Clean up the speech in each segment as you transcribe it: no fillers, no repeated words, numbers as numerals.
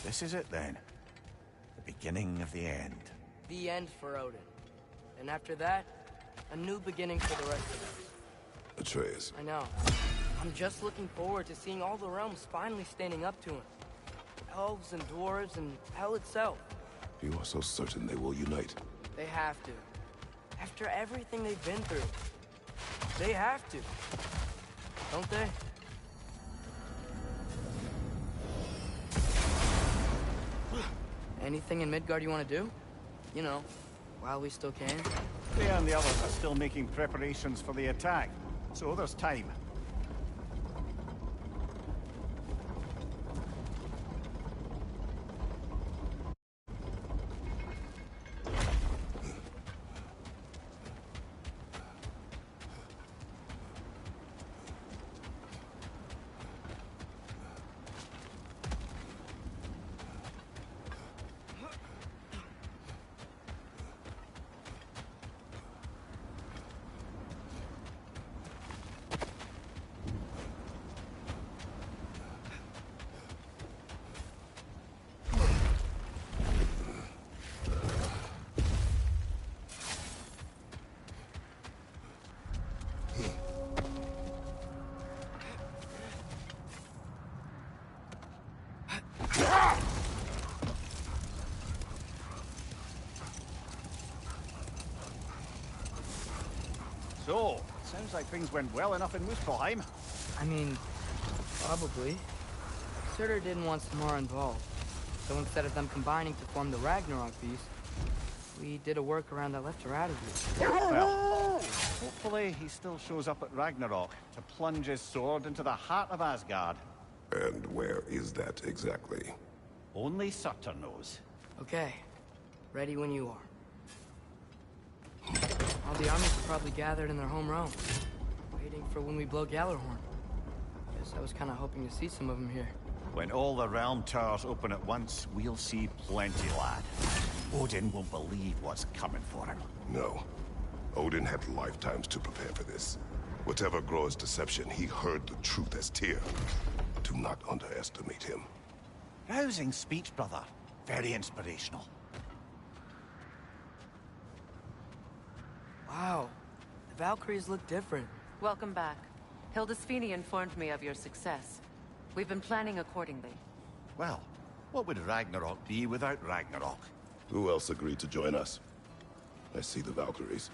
This is it then. The beginning of the end. The end for Odin. And after that, a new beginning for the rest of us. Atreus. I know. I'm just looking forward to seeing all the realms finally standing up to him. Elves and dwarves and hell itself. You are so certain they will unite? They have to. After everything they've been through. They have to. Don't they? Anything in Midgard you want to do? You know, while we still can. Freya and the others are still making preparations for the attack, so there's time. So, sounds like things went well enough in Muspelheim. I mean, probably. Surtur didn't want Samara involved. So instead of them combining to form the Ragnarok beast, we did a workaround that left her out of it. Well, hopefully he still shows up at Ragnarok to plunge his sword into the heart of Asgard. And where is that exactly? Only Surtur knows. Okay. Ready when you are. All the armies are probably gathered in their home realm, waiting for when we blow Gjallarhorn. Guess I was kind of hoping to see some of them here. When all the realm towers open at once, we'll see plenty, lad. Odin won't believe what's coming for him. No. Odin had lifetimes to prepare for this. Whatever Groa's deception, he heard the truth as Tyr. Do not underestimate him. Rousing speech, brother. Very inspirational. Wow. The Valkyries look different. Welcome back. Hildisvini informed me of your success. We've been planning accordingly. Well, what would Ragnarok be without Ragnarok? Who else agreed to join us? I see the Valkyries.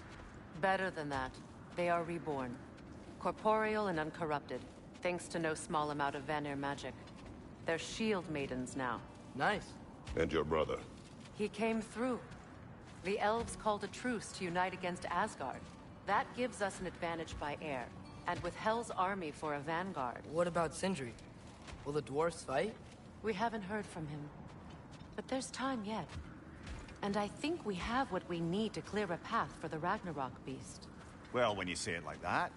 Better than that. They are reborn. Corporeal and uncorrupted, thanks to no small amount of Vanir magic. They're shield maidens now. Nice. And your brother? He came through. The elves called a truce to unite against Asgard. That gives us an advantage by air, and with Hel's army for a vanguard. What about Sindri? Will the dwarves fight? We haven't heard from him. But there's time yet. And I think we have what we need to clear a path for the Ragnarok beast. Well, when you say it like that,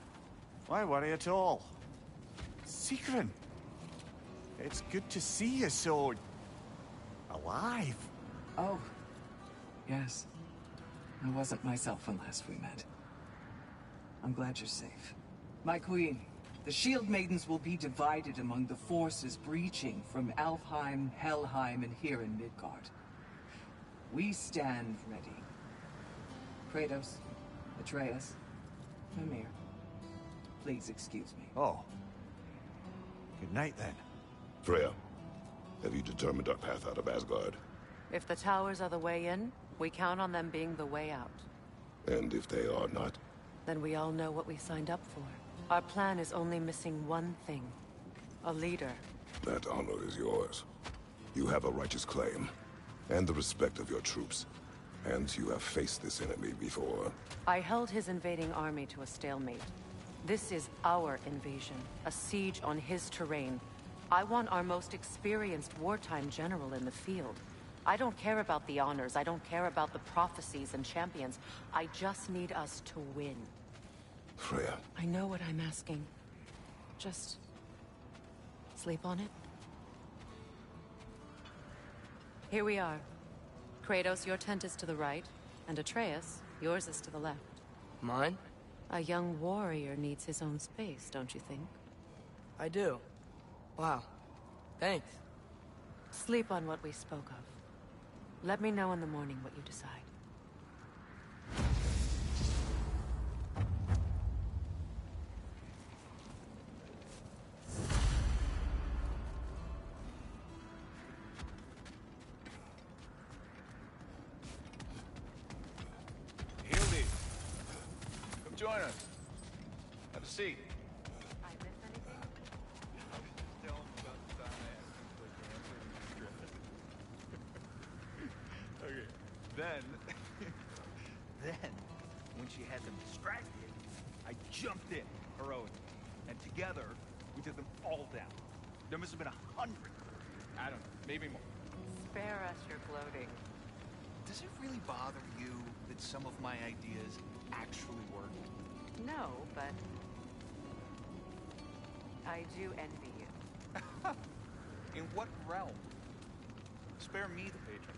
why worry at all? Sigrun! It's good to see you so... alive. Oh, yes. I wasn't myself when last we met. I'm glad you're safe. My queen, the Shield Maidens will be divided among the forces breaching from Alfheim, Helheim, and here in Midgard. We stand ready. Kratos, Atreus, Mimir, please excuse me. Oh. Good night, then. Freya, have you determined our path out of Asgard? If the towers are the way in, we count on them being the way out. And if they are not? Then we all know what we signed up for. Our plan is only missing one thing. A leader. That honor is yours. You have a righteous claim, and the respect of your troops. And you have faced this enemy before. I held his invading army to a stalemate. This is our invasion, a siege on his terrain. I want our most experienced wartime general in the field. I don't care about the honors, I don't care about the prophecies and champions. I just need us to win. Freya. I know what I'm asking. Just... sleep on it? Here we are. Kratos, your tent is to the right, and Atreus, yours is to the left. Mine? A young warrior needs his own space, don't you think? I do. Wow. Thanks. Sleep on what we spoke of. Let me know in the morning what you decide. Hildy, come join us. Have a seat. I miss anything? Okay. Then, when she had them distracted, I jumped in, heroically. And together, we took them all down. There must have been 100. I don't know, maybe more. Spare us your gloating. Does it really bother you that some of my ideas actually work? No, but I do envy you. In what realm? Spare me the patronizing.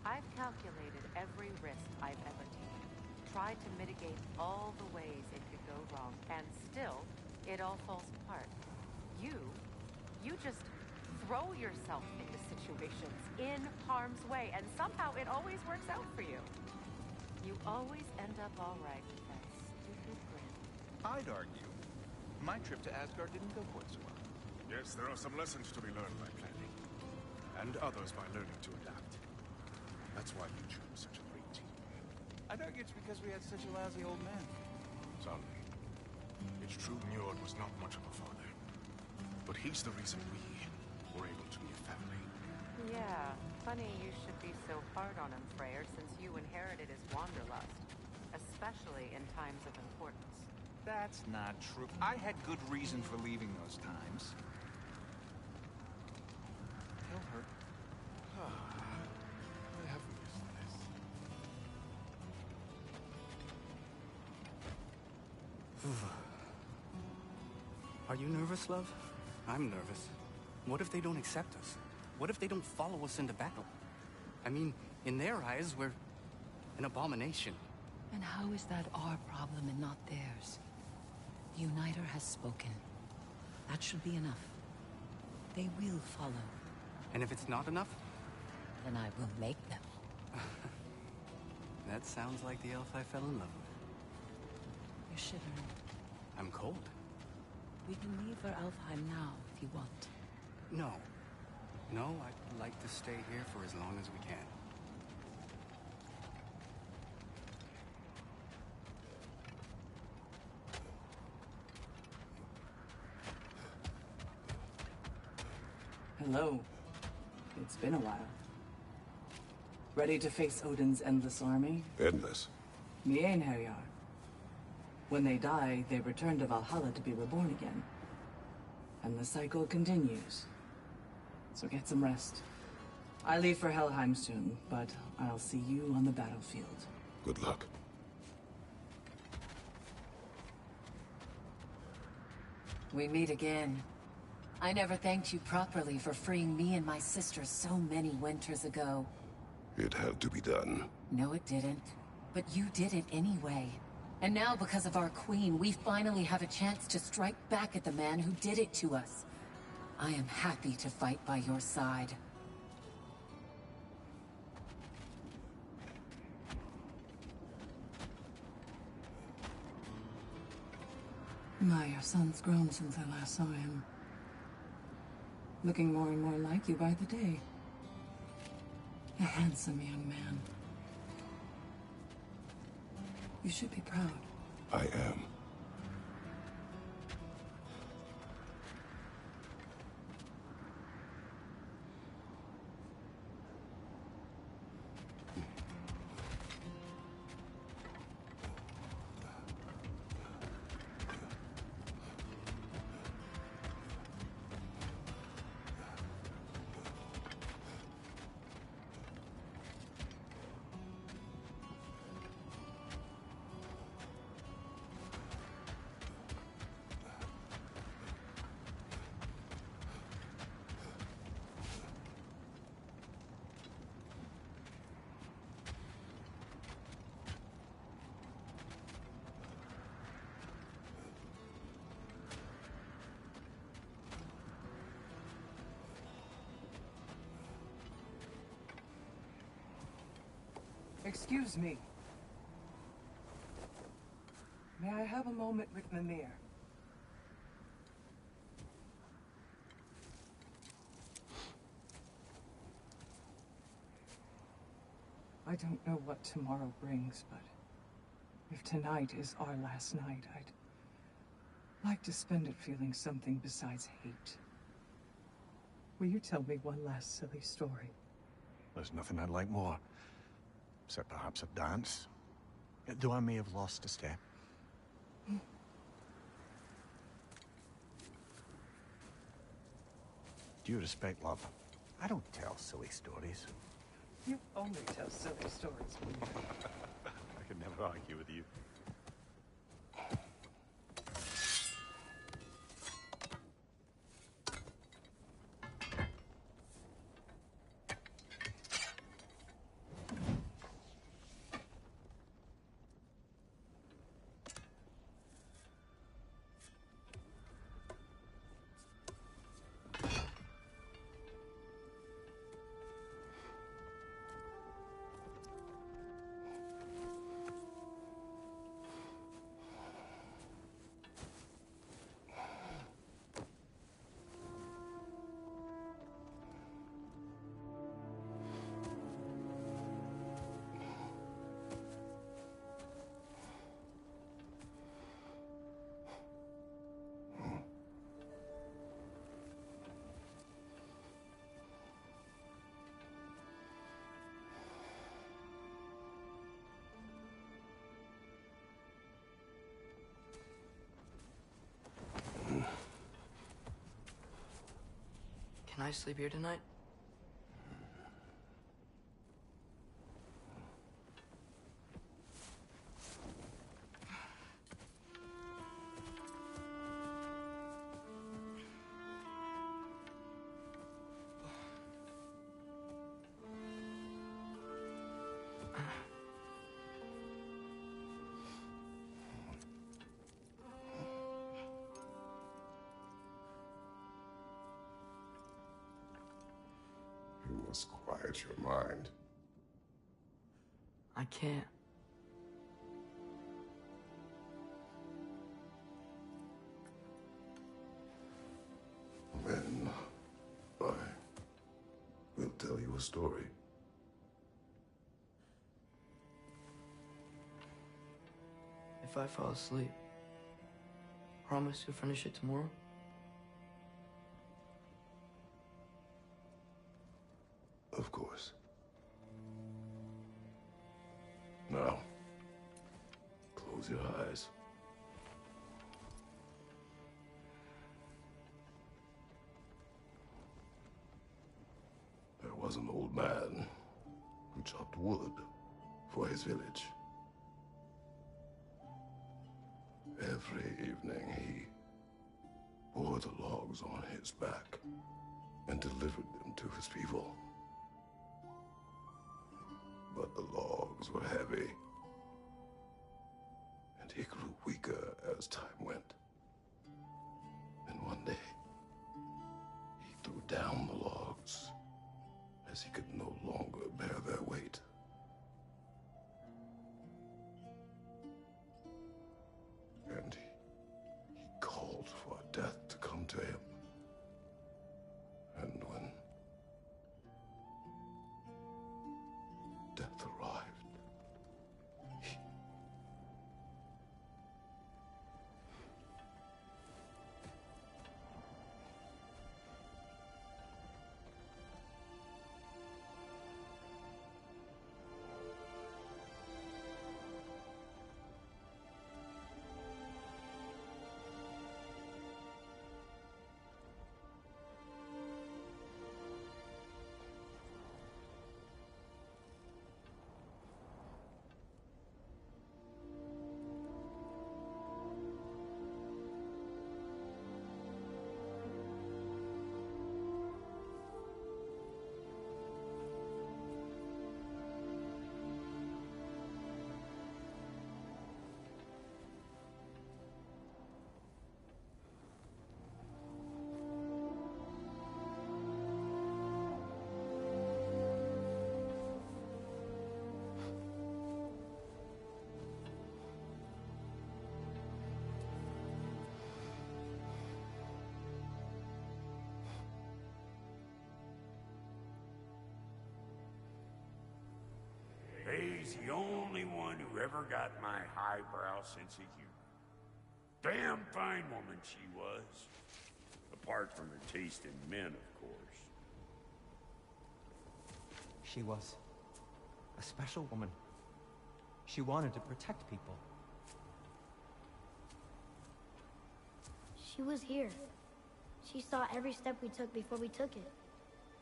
I've calculated every risk I've ever taken, tried to mitigate all the ways it could go wrong, and still, it all falls apart. You just throw yourself into situations in harm's way, and somehow it always works out for you. You always end up all right with that stupid grin. I'd argue my trip to Asgard didn't go quite so well. Yes, there are some lessons to be learned by planning. And others by learning to adapt. That's why you chose such a great team. I'd argue it's because we had such a lousy old man. Son, it's true Njord was not much of a father. But he's the reason we were able to be a family. Yeah, funny you should be so hard on him, Freyr, since you inherited his wanderlust. Especially in times of importance. That's not true. I had good reason for leaving those times. Tell her. I have missed this. Are you nervous, love? I'm nervous. What if they don't accept us? What if they don't follow us into battle? I mean, in their eyes, we're an abomination. And how is that our problem and not theirs? The Uniter has spoken. That should be enough. They will follow. And if it's not enough? Then I will make them. That sounds like the elf I fell in love with. You're shivering. I'm cold. We can leave for Alfheim now, if you want. No. No, I'd like to stay here for as long as we can. Hello. It's been a while. Ready to face Odin's endless army? Endless. Me and Herjar. When they die, they return to Valhalla to be reborn again. And the cycle continues. So get some rest. I leave for Helheim soon, but I'll see you on the battlefield. Good luck. We meet again. I never thanked you properly for freeing me and my sister so many winters ago. It had to be done. No, it didn't. But you did it anyway. And now, because of our queen, we finally have a chance to strike back at the man who did it to us. I am happy to fight by your side. My, your son's grown since I last saw him. Looking more and more like you by the day. A handsome young man. You should be proud. I am. Excuse me. May I have a moment with Mimir? I don't know what tomorrow brings, but if tonight is our last night, I'd like to spend it feeling something besides hate. Will you tell me one last silly story? There's nothing I'd like more. Except perhaps a dance. Though I may have lost a step. Due respect, love. I don't tell silly stories. You only tell silly stories. I could never argue with you. Can I sleep here tonight? You must quiet your mind. I can't. Then I will tell you a story. If I fall asleep, promise to finish it tomorrow? Of course. Now, close your eyes. There was an old man who chopped wood for his village. Every evening he bore the logs on his back and delivered them to his people. But the logs were heavy, and he grew weaker as time went. And one day, he threw down the logs as he could no longer bear their weight. And he called for death to come to him. And when death arrived, Faye's the only one who ever got my highbrow sense of humor. Damn fine woman she was. Apart from her taste in men, of course. She was a special woman. She wanted to protect people. She was here. She saw every step we took before we took it.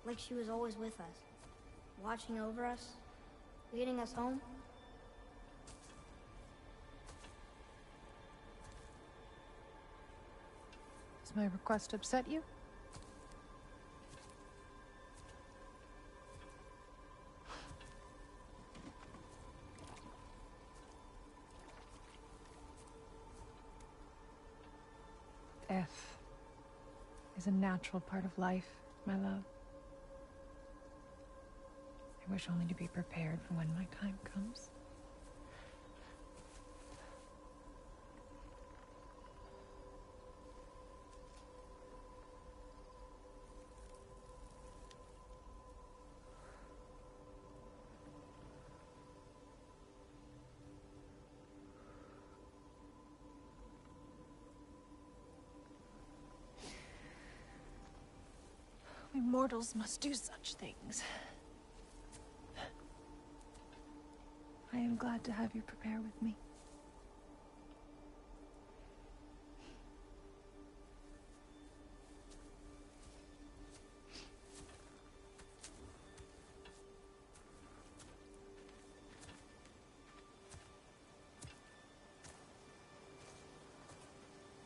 Like she was always with us. Watching over us. Leading us home. Does my request upset you? Death is a natural part of life, my love. I wish only to be prepared for when my time comes. We mortals must do such things. I am glad to have you prepare with me.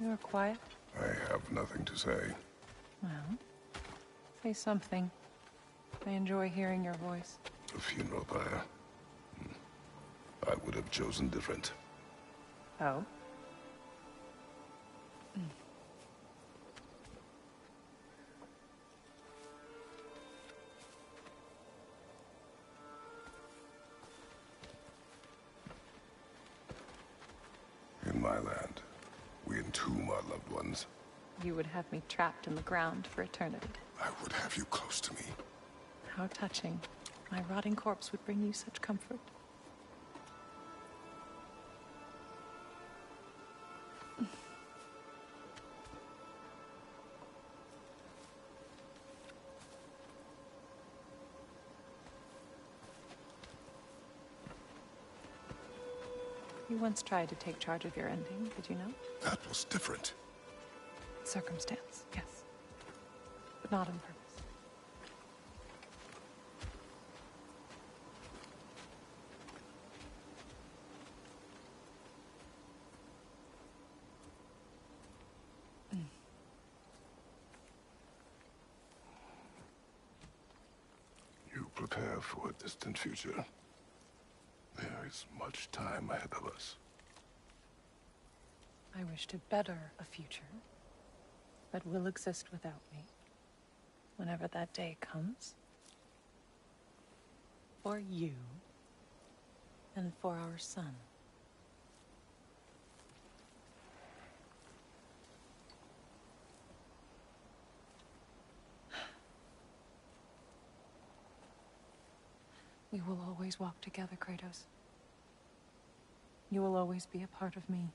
You are quiet. I have nothing to say. Well, say something. I enjoy hearing your voice. A funeral pyre. I would have chosen different. Oh? In my land, we entomb our loved ones. You would have me trapped in the ground for eternity. I would have you close to me. How touching. My rotting corpse would bring you such comfort. You once tried to take charge of your ending, did you know? That was different. Circumstance, yes. But not on purpose. You prepare for a distant future. There is much time ahead of us. I wish to better a future that will exist without me, whenever that day comes. For you, and for our son. We will always walk together, Kratos. You will always be a part of me.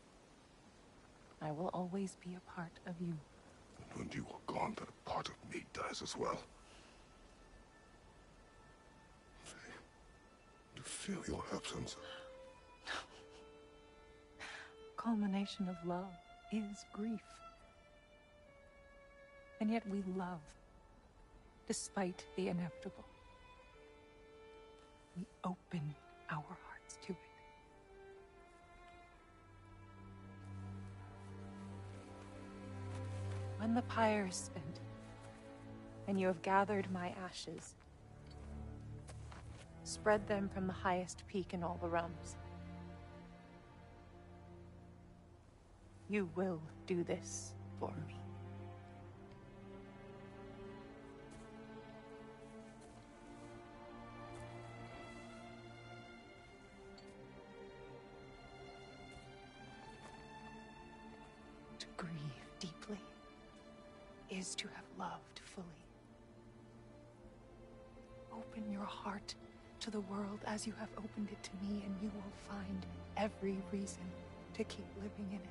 I will always be a part of you. And when you are gone, that a part of me dies as well. To feel your absence. Culmination of love is grief. And yet we love, despite the inevitable. We open our hearts to it. When the pyre is spent, and you have gathered my ashes, spread them from the highest peak in all the realms. You will do this for me. To grieve deeply is to have loved fully. Open your heart to the world as you have opened it to me, and you will find every reason to keep living in it.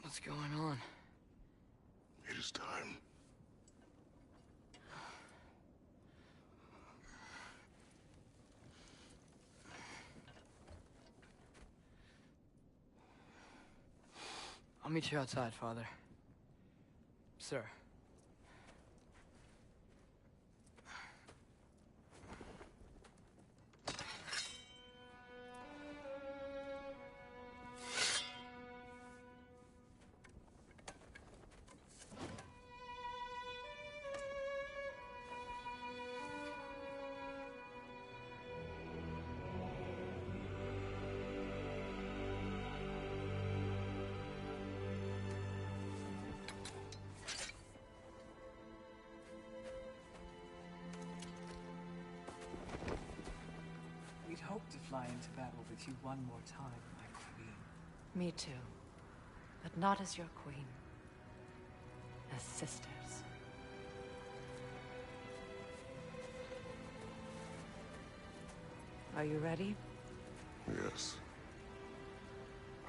What's going on? It is time. I'll meet you outside, Father. Sir. We'd hoped to fly into battle with you one more time, my queen. Me too. But not as your queen. As sisters. Are you ready? Yes.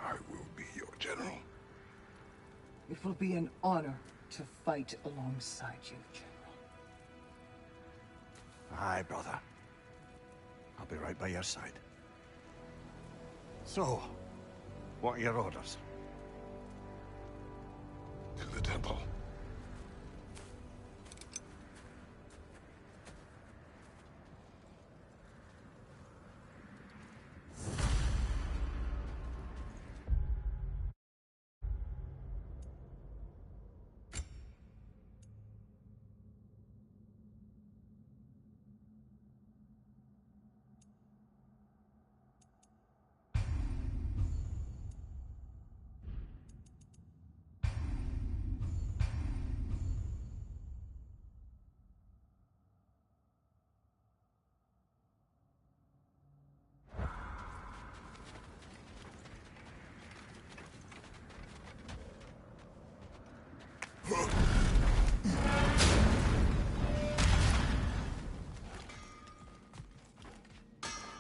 I will be your general. It will be an honor to fight alongside you, General. Aye, brother. I'll be right by your side. So, what are your orders? To the temple.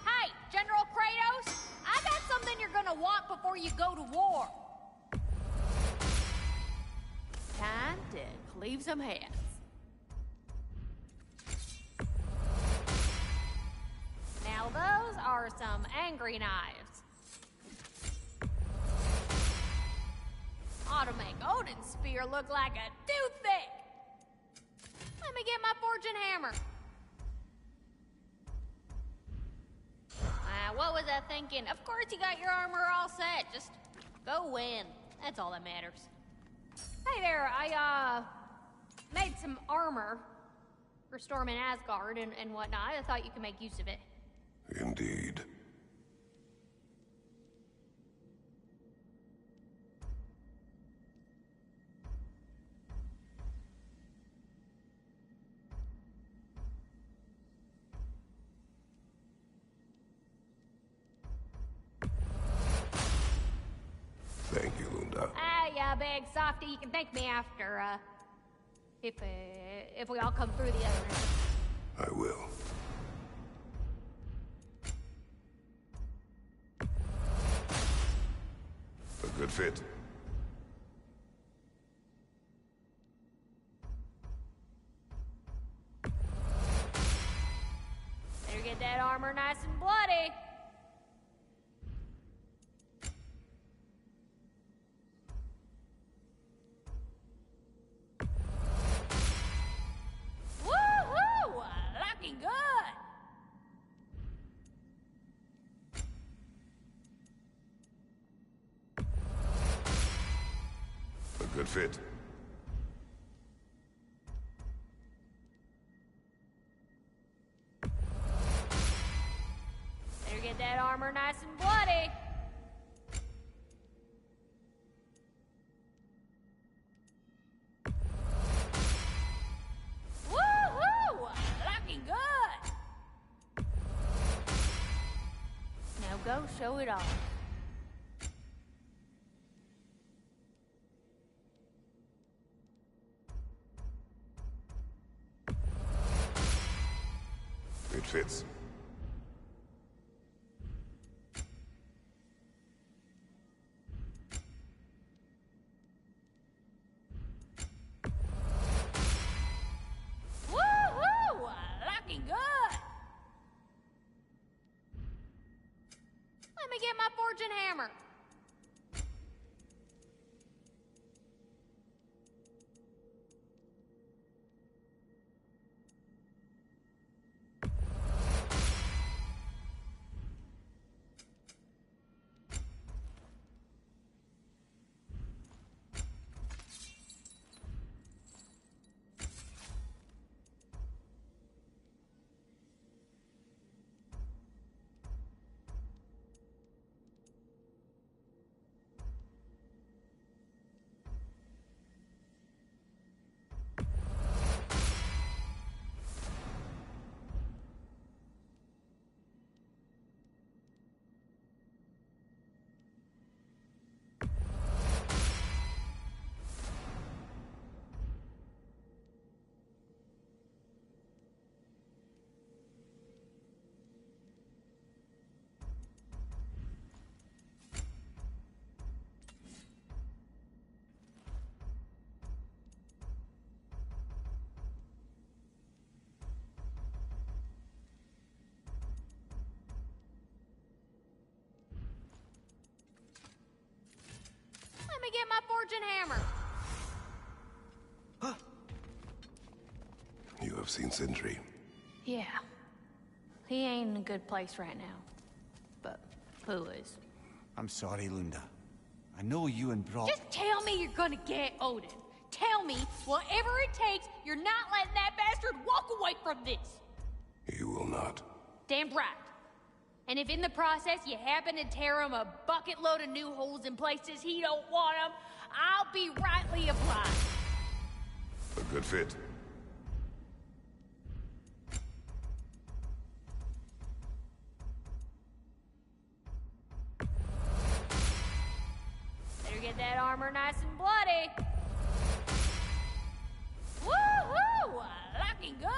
Hey, General Kratos! I got something you're gonna want before you go to war. Time to cleave some heads. Now those are some angry knives. Ought to make Odin's spear look like a toothpick. Let me get my fortune hammer. What was I thinking? Of course you got your armor all set. Just go win. That's all that matters. Hey there, I made some armor for storming Asgard and whatnot. I thought you could make use of it. Indeed. Thank you, Lunda. Ah, yeah, big softy. You can thank me after, if we all come through the other end. I will. A good fit. Better get that armor nice and bloody. Woohoo! Looking good. A good fit. Better get that armor nice and bloody. Woohoo! Looking good. Now go show it off. It fits. Woohoo! Looking good. Let me get my fortune hammer. Let me get my fortune hammer. You have seen Sindri. Yeah. He ain't in a good place right now. But who is? I'm sorry, Lunda. I know you and Brock... Just tell me you're gonna get Odin. Tell me, whatever it takes, you're not letting that bastard walk away from this. You will not. Damn right. And if in the process you happen to tear him a bucket load of new holes in places he don't want them, I'll be rightly obliged. A good fit. Better get that armor nice and bloody. Woohoo! Looking good.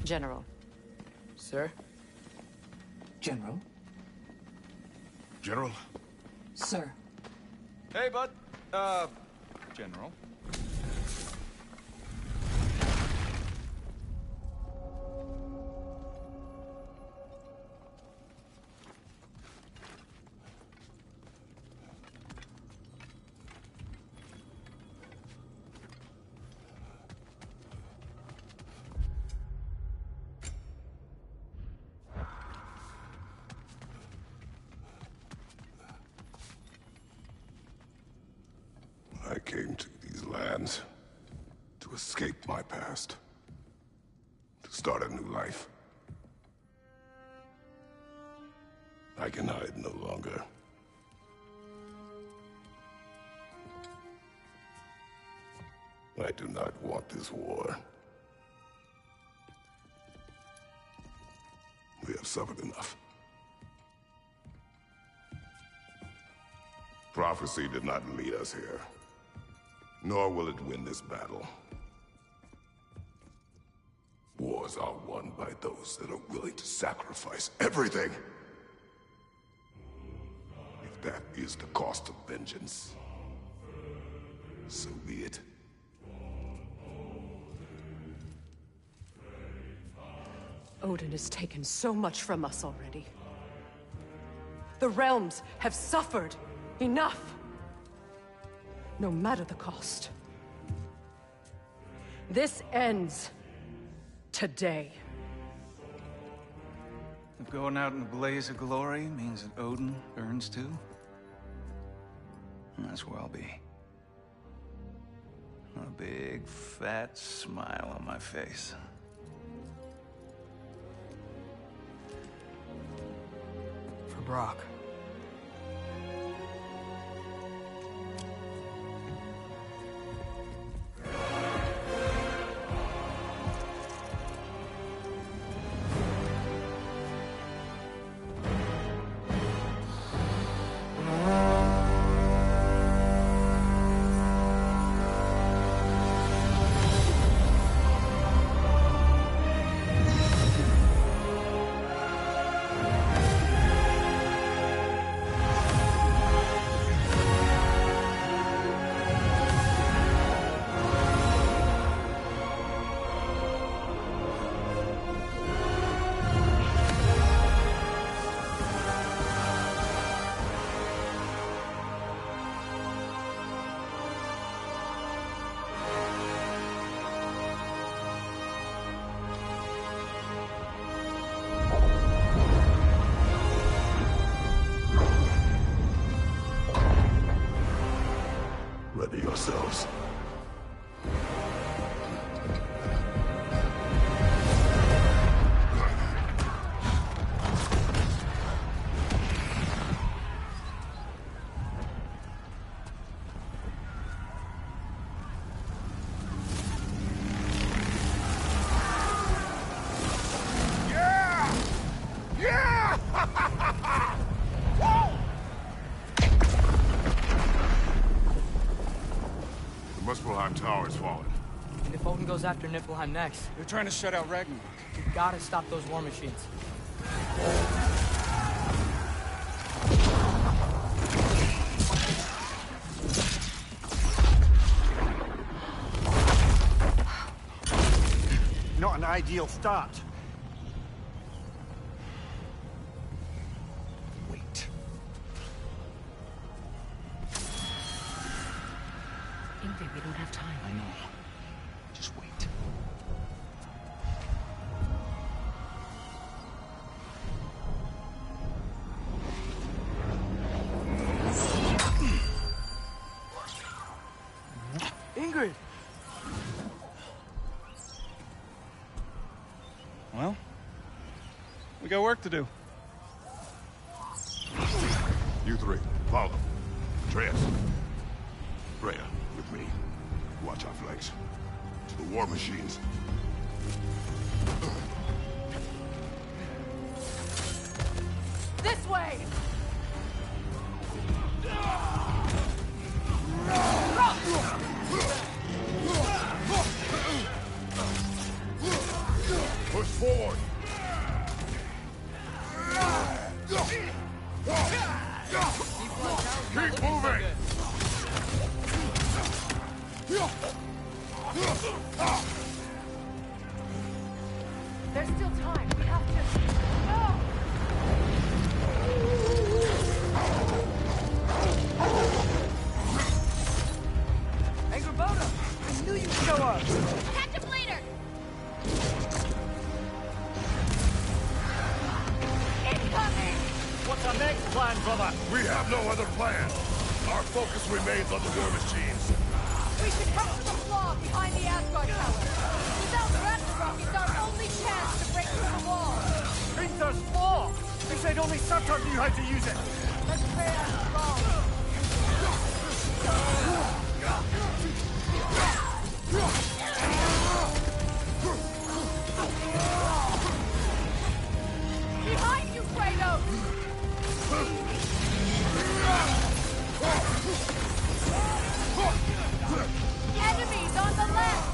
General. Sir? General? General? Sir. Hey, bud. General. I came to these lands to escape my past, to start a new life. I can hide no longer. I do not want this war. We have suffered enough. Prophecy did not lead us here. Nor will it win this battle. Wars are won by those that are willing to sacrifice everything. If that is the cost of vengeance, so be it. Odin has taken so much from us already. The realms have suffered enough. No matter the cost. This ends today. If going out in a blaze of glory means that Odin burns too, that's where I'll be. A big, fat smile on my face. For Brock. Ready yourselves. Muspelheim Tower is fallen. And if Odin goes after Niflheim next, They're trying to shut out Ragnarok. we've got to stop those war machines. Not an ideal start. Wait. Ingrid, we don't have time. I know. Just wait. Ingrid! Well, we got work to do. You three, follow. Atreus. Freya, with me. Watch our flanks. To the war machines. This way! Push forward! Keep moving! There's still time. We have to... No! Angrboda! I knew you'd show up! Catch him later! Incoming! What's our next plan, brother? We have no other plan. Our focus remains on the war machines. We should head to the flaw behind the Asgard Tower. Without Ragnarok, it's our only chance to break through the wall. Hrinthur's flaw! They said only Surtur knew how to use it. Let's say I'm wrong. Behind you, Kratos! Enemies on the left!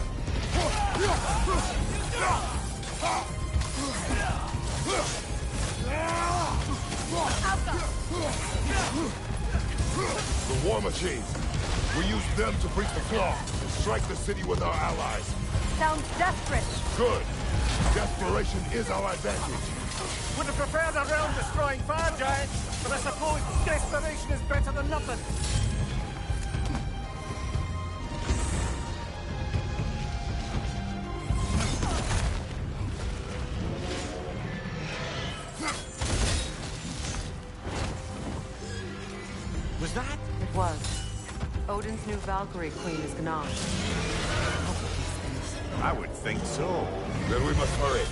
The war machines. We use them to breach the flaw and strike the city with our allies. Sounds desperate. Good. Desperation is our advantage. Would have preferred a realm-destroying fire giant, but I suppose desperation is better than nothing. Was that? It was. Odin's new Valkyrie queen is Gnash. I would think so. Then we must hurry.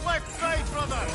Left side, brother!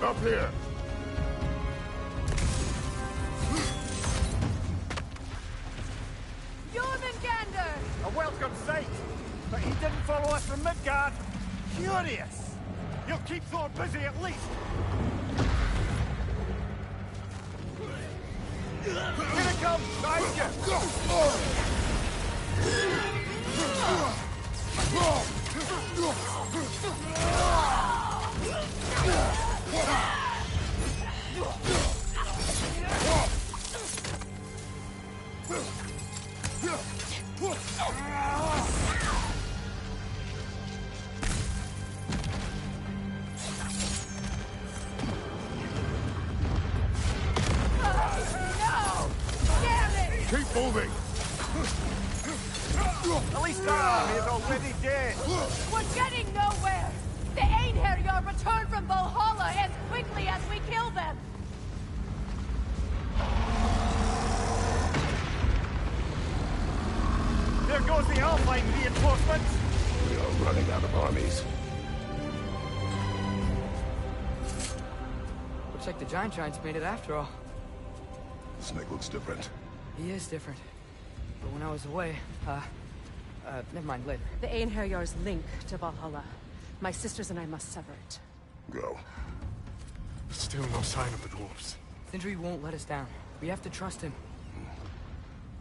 Up here. Jormungandr! A welcome sight, but he didn't follow us from Midgard. Curious. You'll keep Thor busy at least. Here it comes, guys! Keep moving. At least our army is already dead. We're getting nowhere! The Einherjar return from Valhalla as quickly as we kill them! There goes the Alpine reinforcements. We are running out of armies. Looks like the Giants made it after all. Snake looks different. He is different. But when I was away, never mind, later. The Einherjar's link to Valhalla. My sisters and I must sever it. Go. Still no sign of the dwarves. Sindri won't let us down. We have to trust him.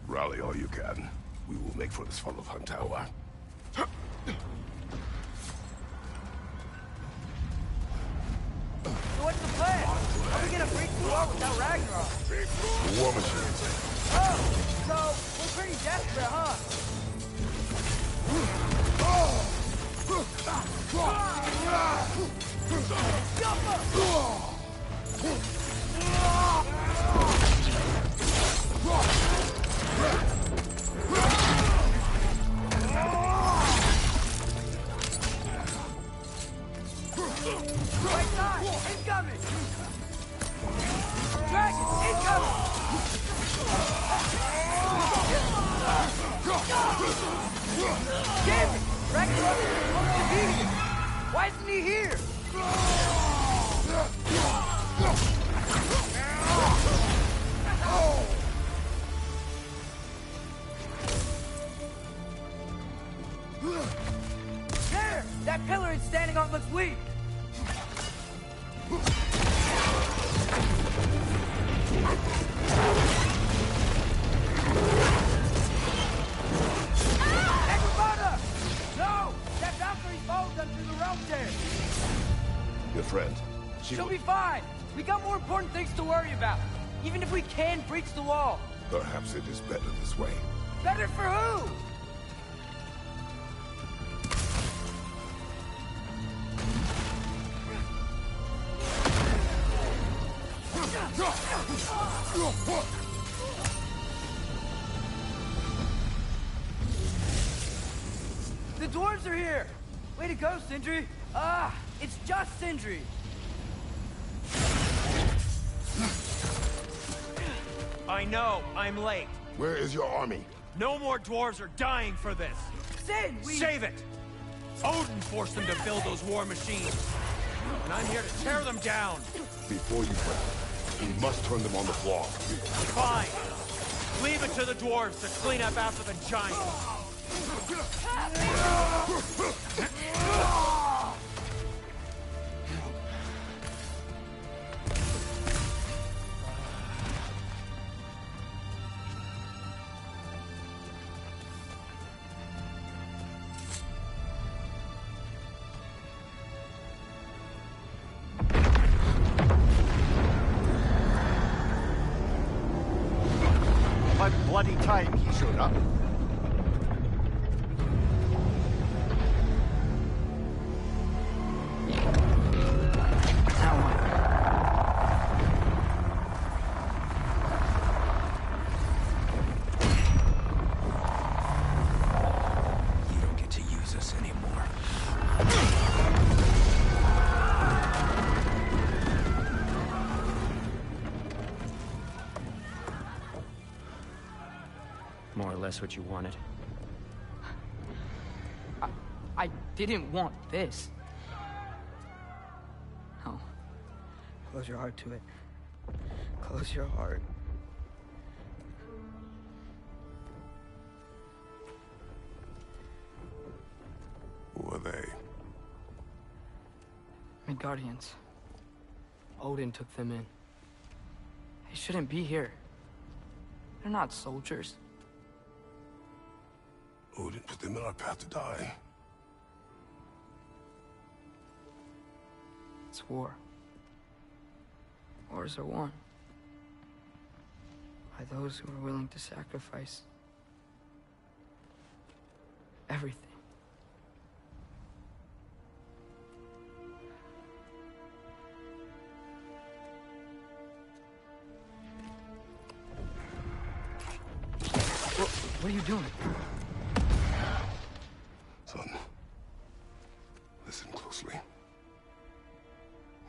Rally all you can. We will make for the Svalbard Tower. So what's the plan? How are we gonna break through all without Ragnarok? The war machines. So, we're pretty desperate, huh? Right side! Incoming! Dragon! Incoming! Damn it! Ragnarok is supposed to be here! Why isn't he here? There! That pillar it's standing on looks weak! Your friend. She'll be fine. We got more important things to worry about. Even if we can breach the wall. Perhaps it is better this way. Better for who? The dwarves are here! Way to go, Sindri! Ah, it's just Sindri! I know, I'm late. Where is your army? No more dwarves are dying for this! Sin, Save it! Odin forced them to build those war machines. And I'm here to tear them down! Before you pray, we must turn them on the floor. Fine! Leave it to the dwarves to clean up after the giants! About bloody time he showed up. You don't get to use us anymore. More or less what you wanted. I didn't want this. No. Close your heart to it. Close your heart. Who are they? Midgardians. Odin took them in. They shouldn't be here. They're not soldiers. Odin put them in our path to die. It's war. Wars are won. By those who are willing to sacrifice everything. What are you doing? Son, listen closely.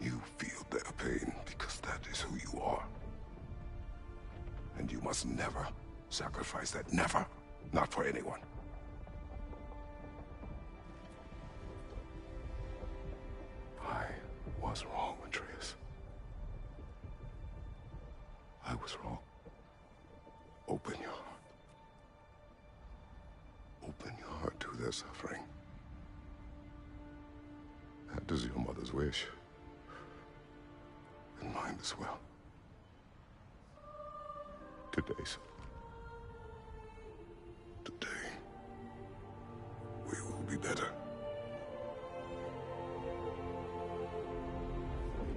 You feel their pain because that is who you are. And you must never sacrifice that. Never. Not for anyone. I was wrong, Atreus. I was wrong. Open your heart. Open your heart to their suffering. That is your mother's wish. And mine as well. Today, son. Today, we will be better.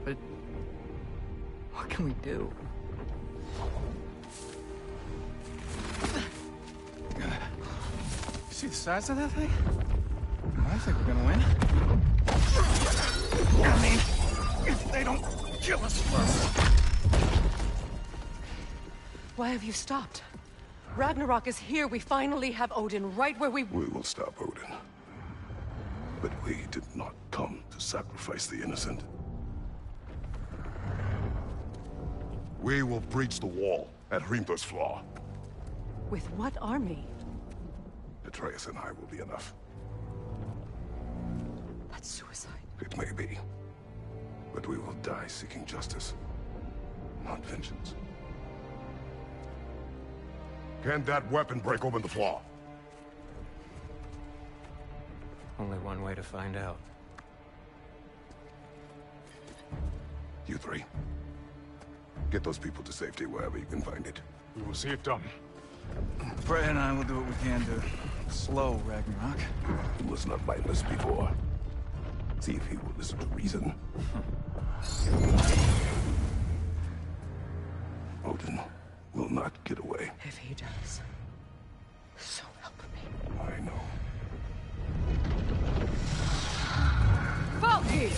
But what can we do? See the size of that thing? I think we're gonna win. I mean, if they don't kill us first. Why have you stopped? Ragnarok is here. We finally have Odin right where we... We will stop Odin. But we did not come to sacrifice the innocent. We will breach the wall at Hrimthur's Flaw. With what army? Atreus and I will be enough. That's suicide. It may be. But we will die seeking justice, not vengeance. Can that weapon break open the flaw? Only one way to find out. You three. Get those people to safety wherever you can find it. We will see it done. Freya and I will do what we can to slow Ragnarok. He was not mindless before. See if he will listen to reason. Odin will not get away. If he does, so help me. I know. Valky!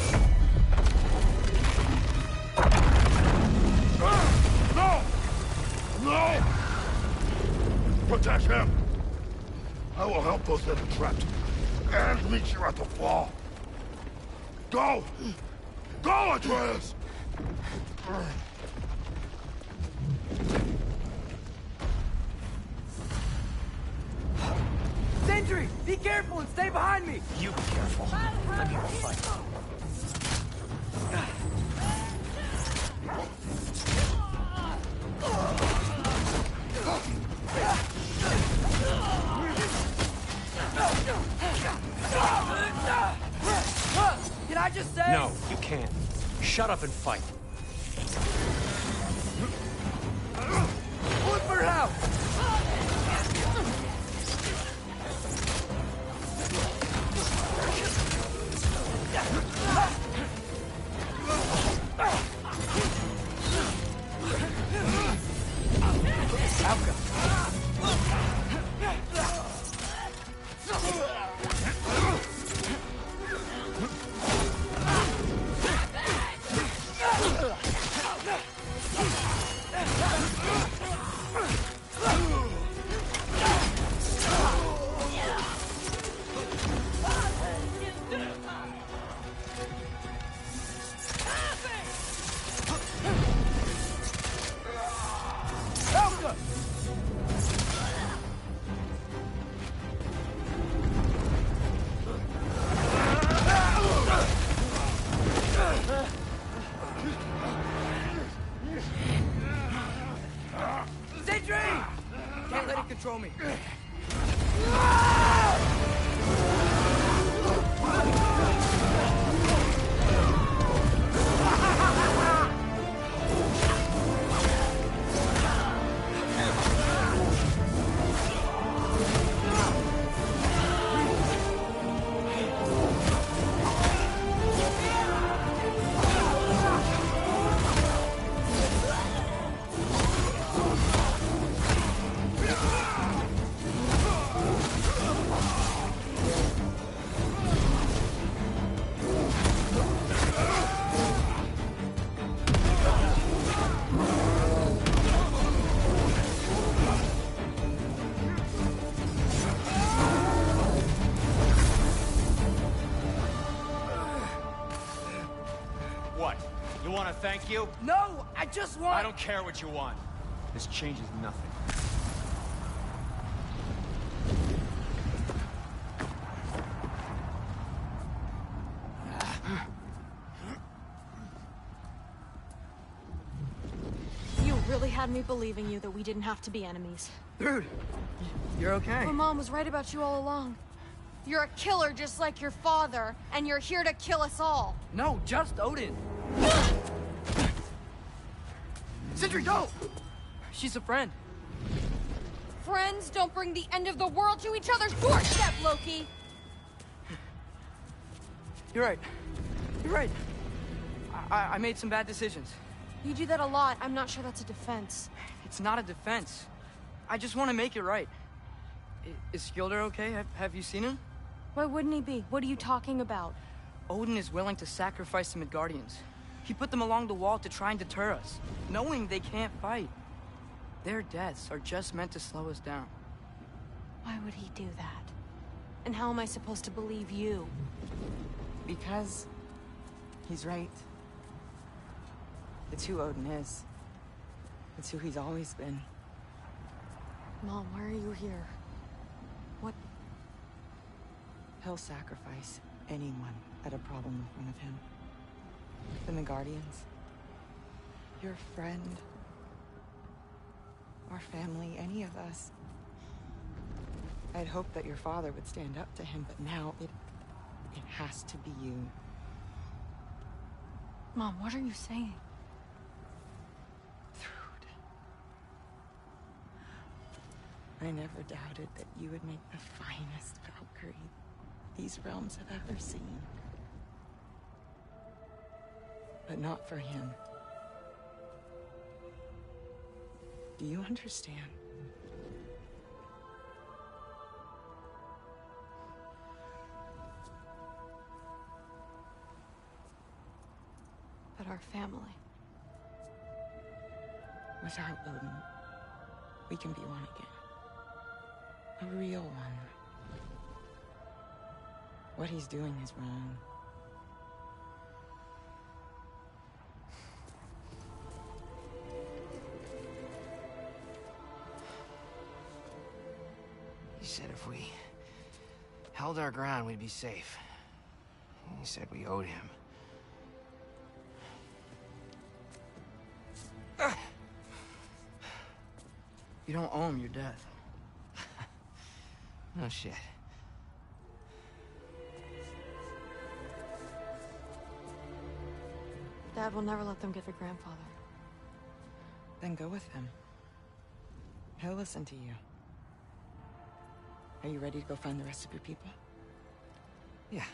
No! No! Protect him! I will help those that are trapped. And meet you at the fall. Go! Go, Atreus! Sentry! Be careful and stay behind me! You be careful. I'm here to fight. Can I just say? No, you can't. Shut up and fight. Look for help! Can't let it control me. What? You want to thank you? No, I just want... I don't care what you want. This changes nothing. You really had me believing you that we didn't have to be enemies. Dude, you're okay. My mom was right about you all along. You're a killer just like your father, and you're here to kill us all. No, just Odin. Sindri, don't! She's a friend. Friends don't bring the end of the world to each other's doorstep, Loki! You're right. You're right. I made some bad decisions. You do that a lot. I'm not sure that's a defense. It's not a defense. I just want to make it right. Is Skilder okay? Have you seen him? Why wouldn't he be? What are you talking about? Odin is willing to sacrifice the Midgardians. He put them along the wall to try and deter us, knowing they can't fight. Their deaths are just meant to slow us down. Why would he do that? And how am I supposed to believe you? Because he's right. It's who Odin is. It's who he's always been. Mom, why are you here? What? He'll sacrifice anyone at a problem in front of him. The Midgardians. Your friend. Our family, any of us. I'd hoped that your father would stand up to him, but now it has to be you. Mom, what are you saying? I never doubted that you would make the finest Valkyrie these realms have ever seen. But not for him. Do you understand? But our family. Without Odin, we can be one again. A real one. What he's doing is wrong. He said if we held our ground, we'd be safe. He said we owed him. You don't owe him your death. No shit. Dad will never let them get their grandfather. Then go with him. He'll listen to you. Are you ready to go find the rest of your people? Yeah.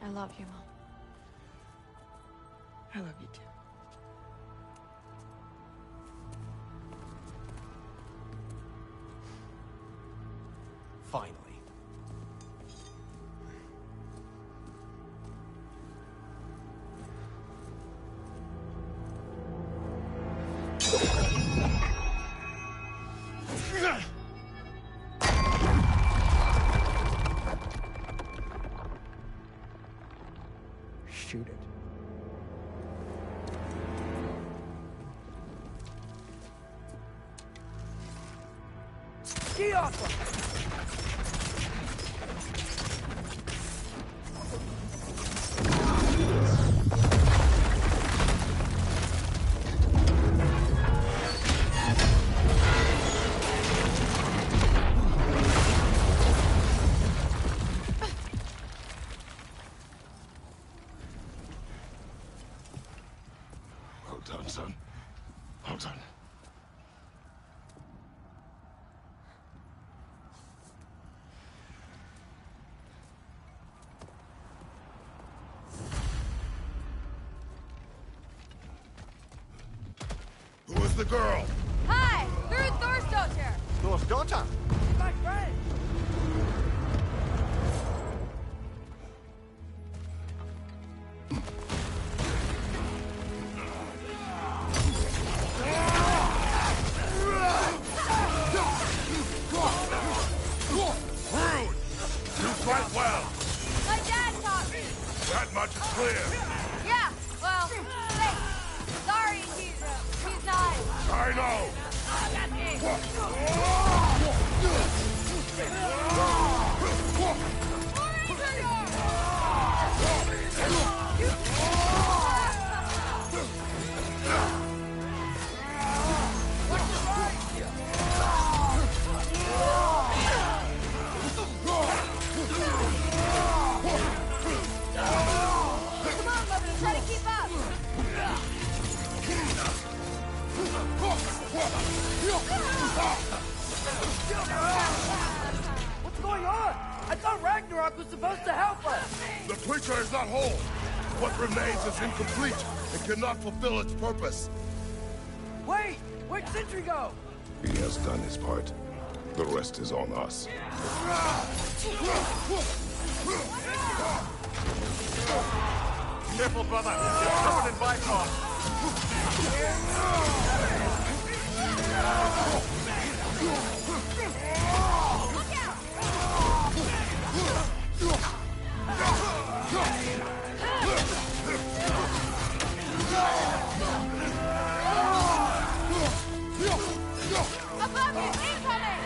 I love you, Mom. I love you too. Finally. Shoot it. Get off him! Well done, son. Well done. Who is the girl? Hi! They're Thor's daughter! Thor's daughter? My friend! Rude! You fight well. My dad taught me! That much is clear. Yeah, well, thanks. Sorry, he's not. I know. Come on, Mother, try to keep up. What's going on? I thought Ragnarok was supposed to help us! The preacher is not whole. What remains is incomplete. It cannot fulfill its purpose. Wait! Where'd Sentry go? He has done his part. The rest is on us. Careful, brother. You're covered in bypass. Above you! Incoming!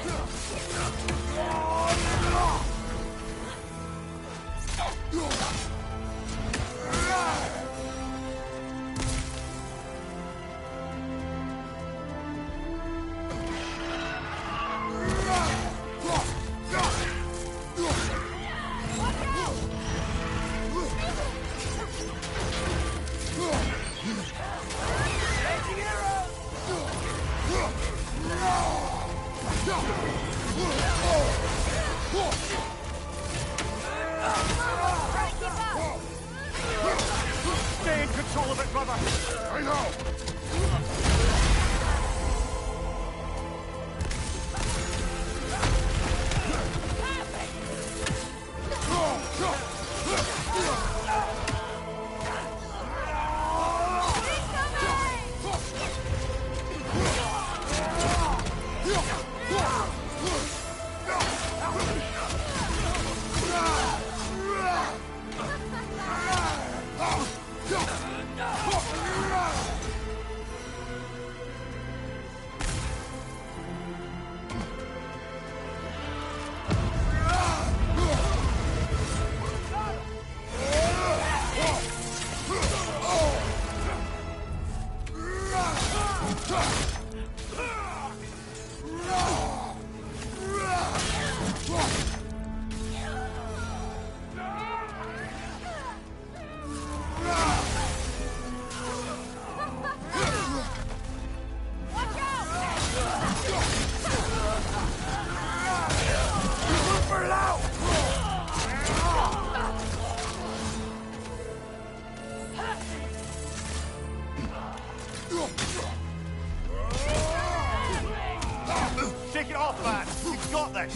Stay in control of it, brother. I know. Shake it off, man. You've got this.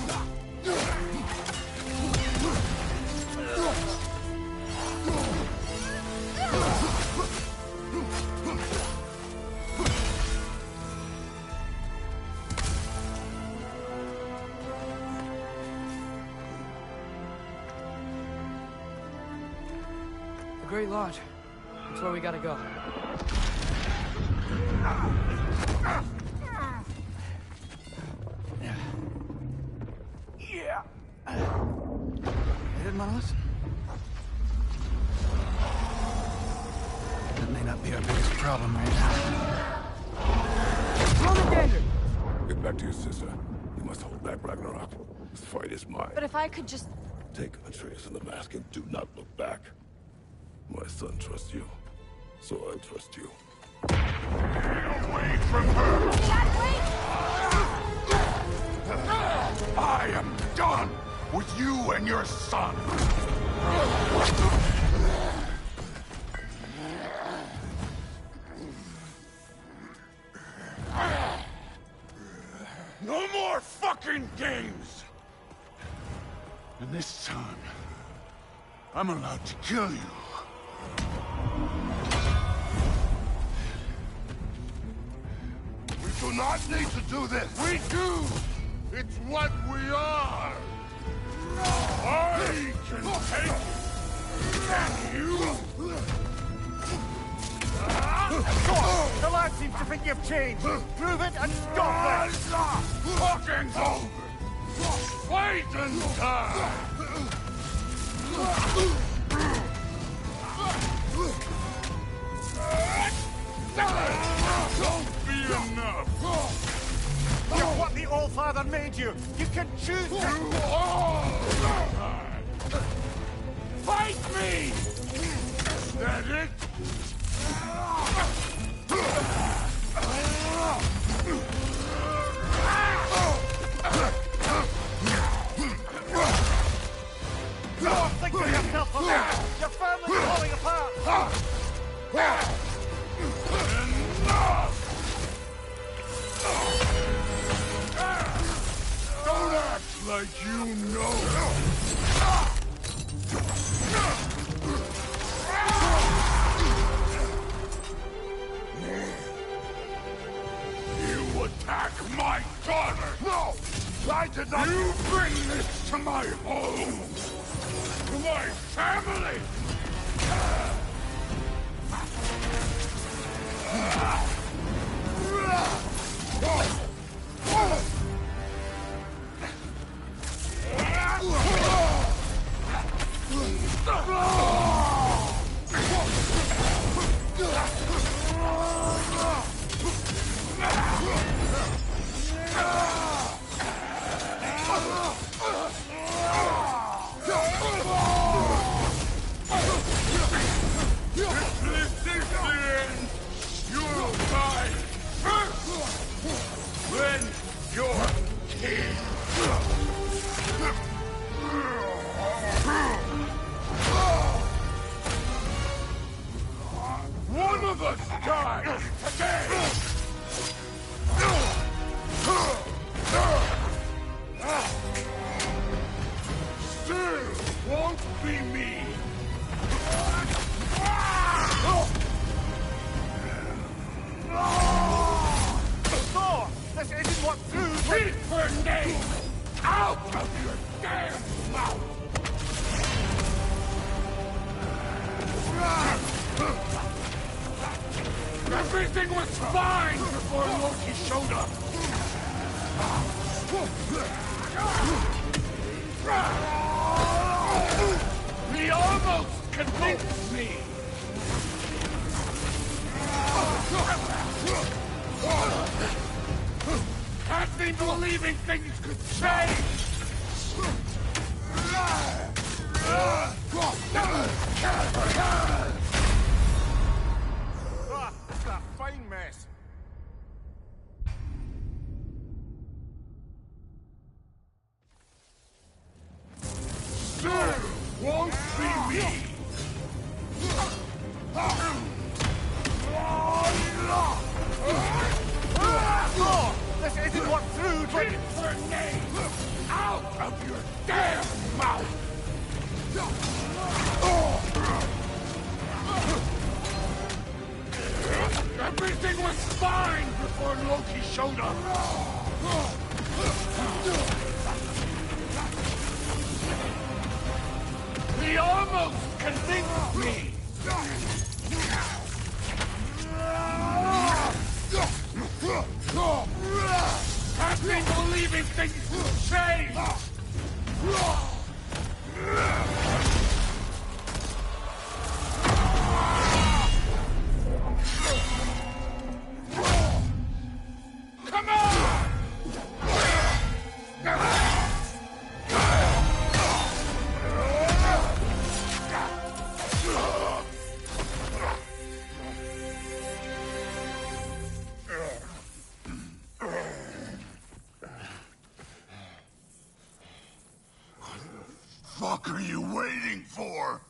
The Great Lodge. That's where we gotta go. Yeah. Headed, Miles? That may not be our biggest problem right now. Get back to your sister. You must hold back Ragnarok. This fight is mine. But if I could just... Take Atreus and the mask and do not look back. My son trusts you, so I trust you. Get away from her! I am done with you and your son! No more fucking games! And this time, I'm allowed to kill you. We do not need to do this! We do! It's what we are! I can take it! Can you? Go on! The lad seems to think you've changed. Prove it and stop this! Talking's over! Fight and die! Don't be enough! You're what the All-Father made you! You can choose to... You all fight me! Is that it? Go on, think of yourself for that! Your family's falling apart! like you know. You attack my daughter! No! I did not... You bring this to my home! To my family! One of us dies today! Still won't be me! Thor! This isn't what food... Keep her name out of your damn mouth! Everything was fine before Loki showed up! He almost convinced me! Had me believing things could change! It's that fine mess. Still won't be me! Thor! This isn't what food... Keep her name out of your damn mouth! Everything was fine before Loki showed up! He almost convinced me! Had me believing things would change! Come on! What the fuck are you waiting for?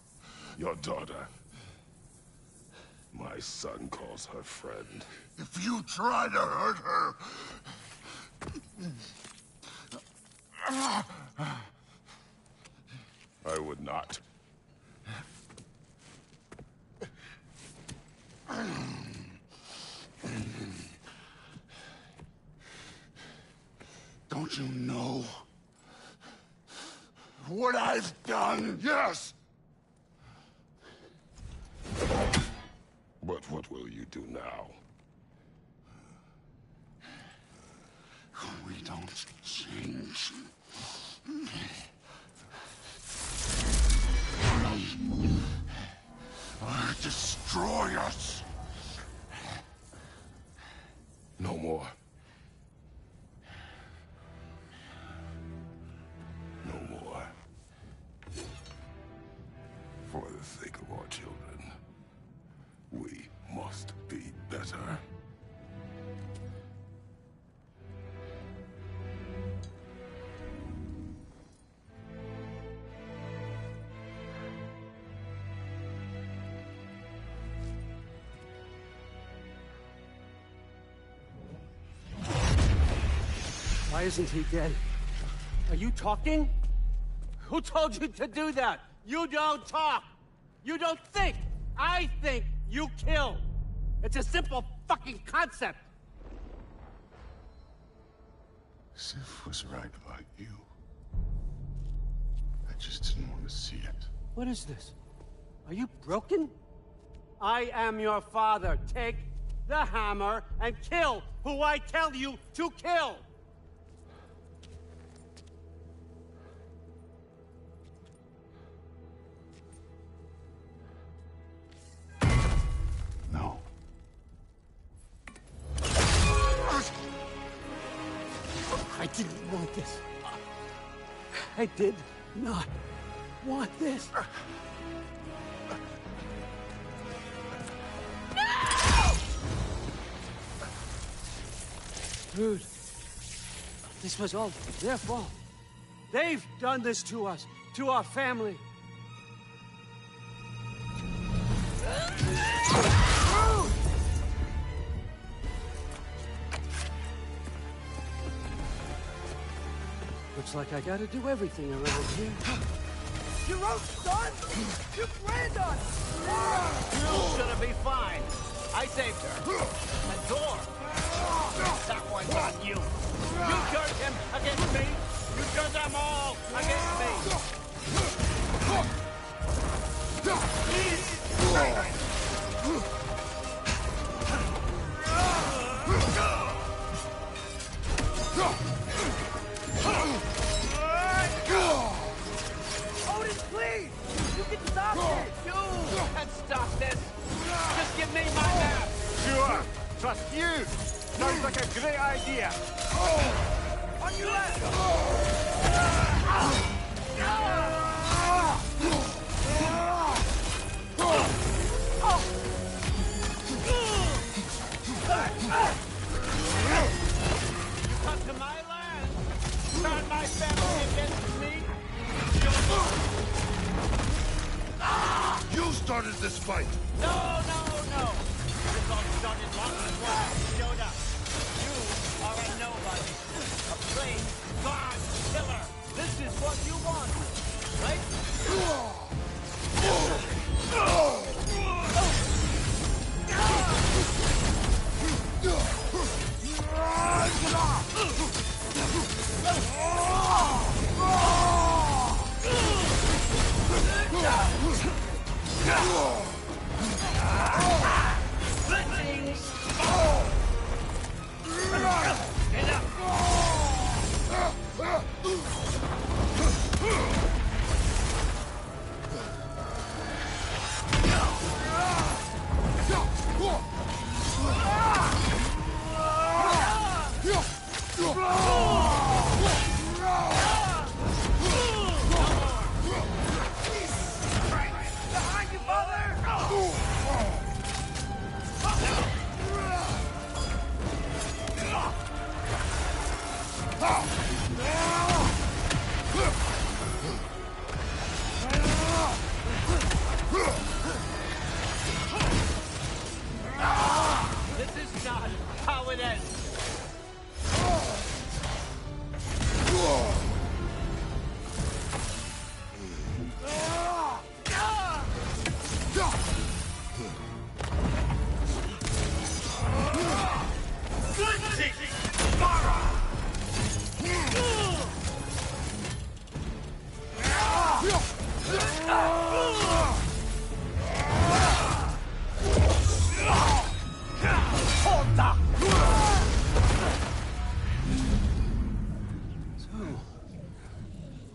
Your daughter. My son calls her friend. If you try to hurt her... I would not. Don't you know what I've done? Yes! But what will you do now? We don't change. Or destroy us. No more. No more. For the sake of our children, we must be better. Why isn't he dead? Are you talking? Who told you to do that? You don't talk! You don't think! I think, you kill! It's a simple fucking concept! Sif was right about you. I just didn't want to see it. What is this? Are you broken? I am your father. Take the hammer and kill who I tell you to kill! No. I didn't want this. I did not want this. Dude, this was all their fault. They've done this to us, to our family. Looks like I gotta do everything around here. You wrote, son! You planned on! You should be fine. I saved her. And Thor. That one's on you. You turned him against me. You turned them all against Odin, please! You can stop this! You can stop this. Just give me my map. Sure. Trust you. Sounds like a great idea. On your left! You come to my land. Turn my family against me. You started this fight! No, no, no. This all started long before I showed up. You are a nobody. A plain god killer. This is what you want, right? Behind you, father! This is not how it ends.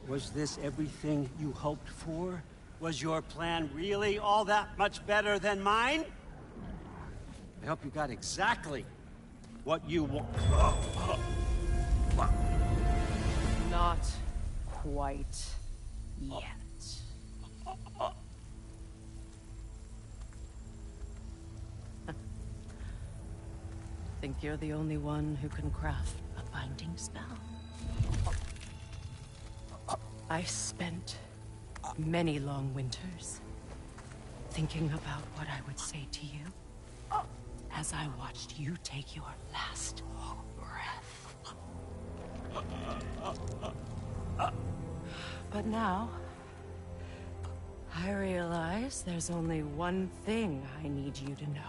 Was this everything you hoped for? Was your plan really all that much better than mine? I hope you got exactly what you want. Not quite yet. Think you're the only one who can craft a binding spell? I've spent many long winters thinking about what I would say to you as I watched you take your last breath. But now, I realize there's only one thing I need you to know.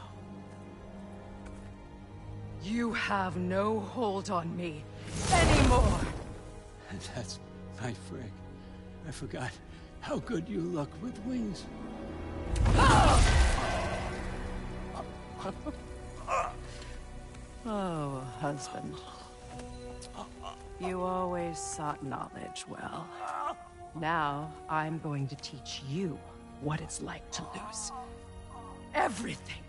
You have no hold on me anymore! That's my Frick. I forgot how good you look with wings. Oh, husband. You always sought knowledge well. Now, I'm going to teach you what it's like to lose everything.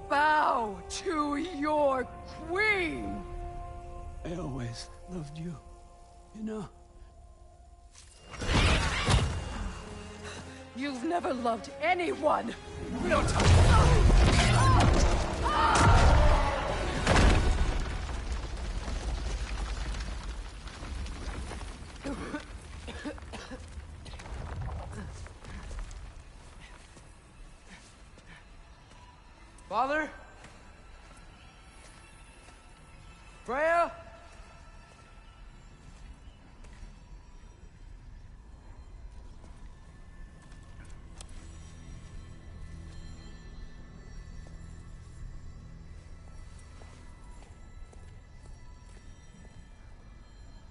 Bow to your queen! I always loved you, you know? You've never loved anyone! No time! Father? Freya?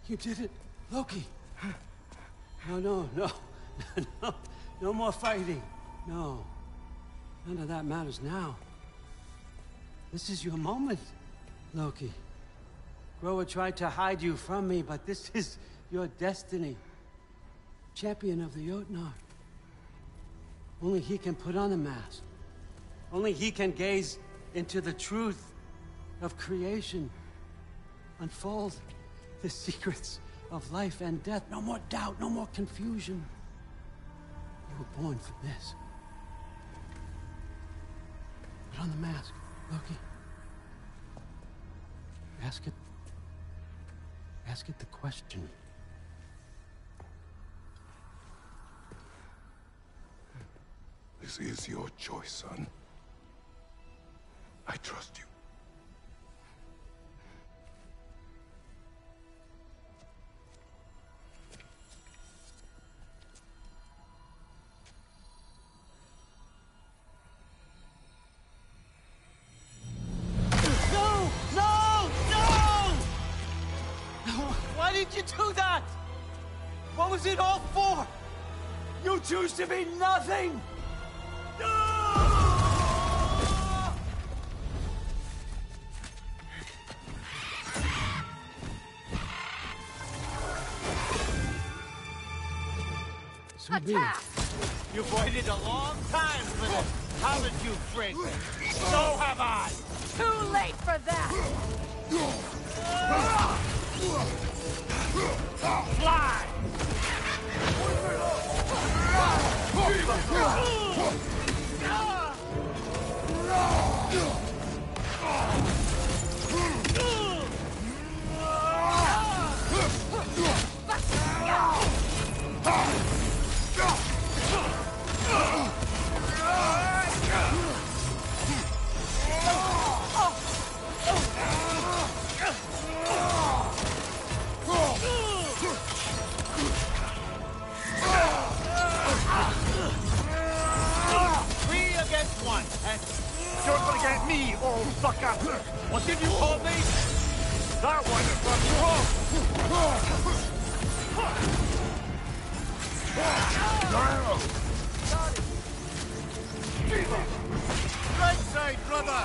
You did it, Loki. No. No more fighting. No. None of that matters now. This is your moment, Loki. Groa tried to hide you from me, but this is your destiny. Champion of the Jotnar. Only he can put on the mask. Only he can gaze into the truth of creation. Unfold the secrets of life and death. No more doubt, no more confusion. You were born for this. Put on the mask, Loki. Ask it the question. This is your choice, son. I trust you. Why did you do that? What was it all for? You choose to be nothing! Attack! You've waited a long time for this, haven't you, Frick? So have I! Too late for that! Fly! You're gonna get me, old sucker! What did you call me? That one from you home! Right side, brother!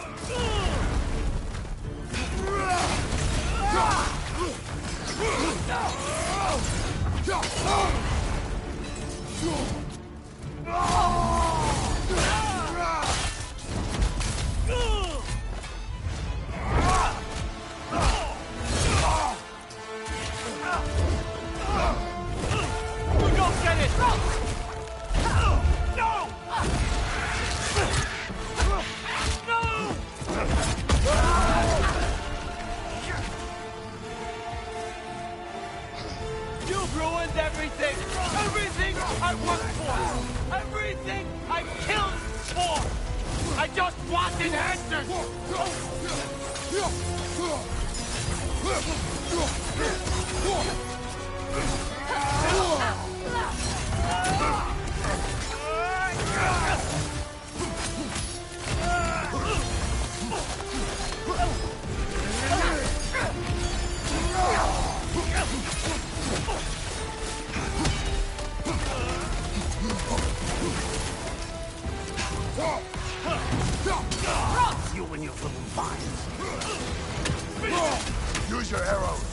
You've ruined everything! Everything I worked for! Everything I killed for! I just wanted answers! You and your little vines. Use your arrows.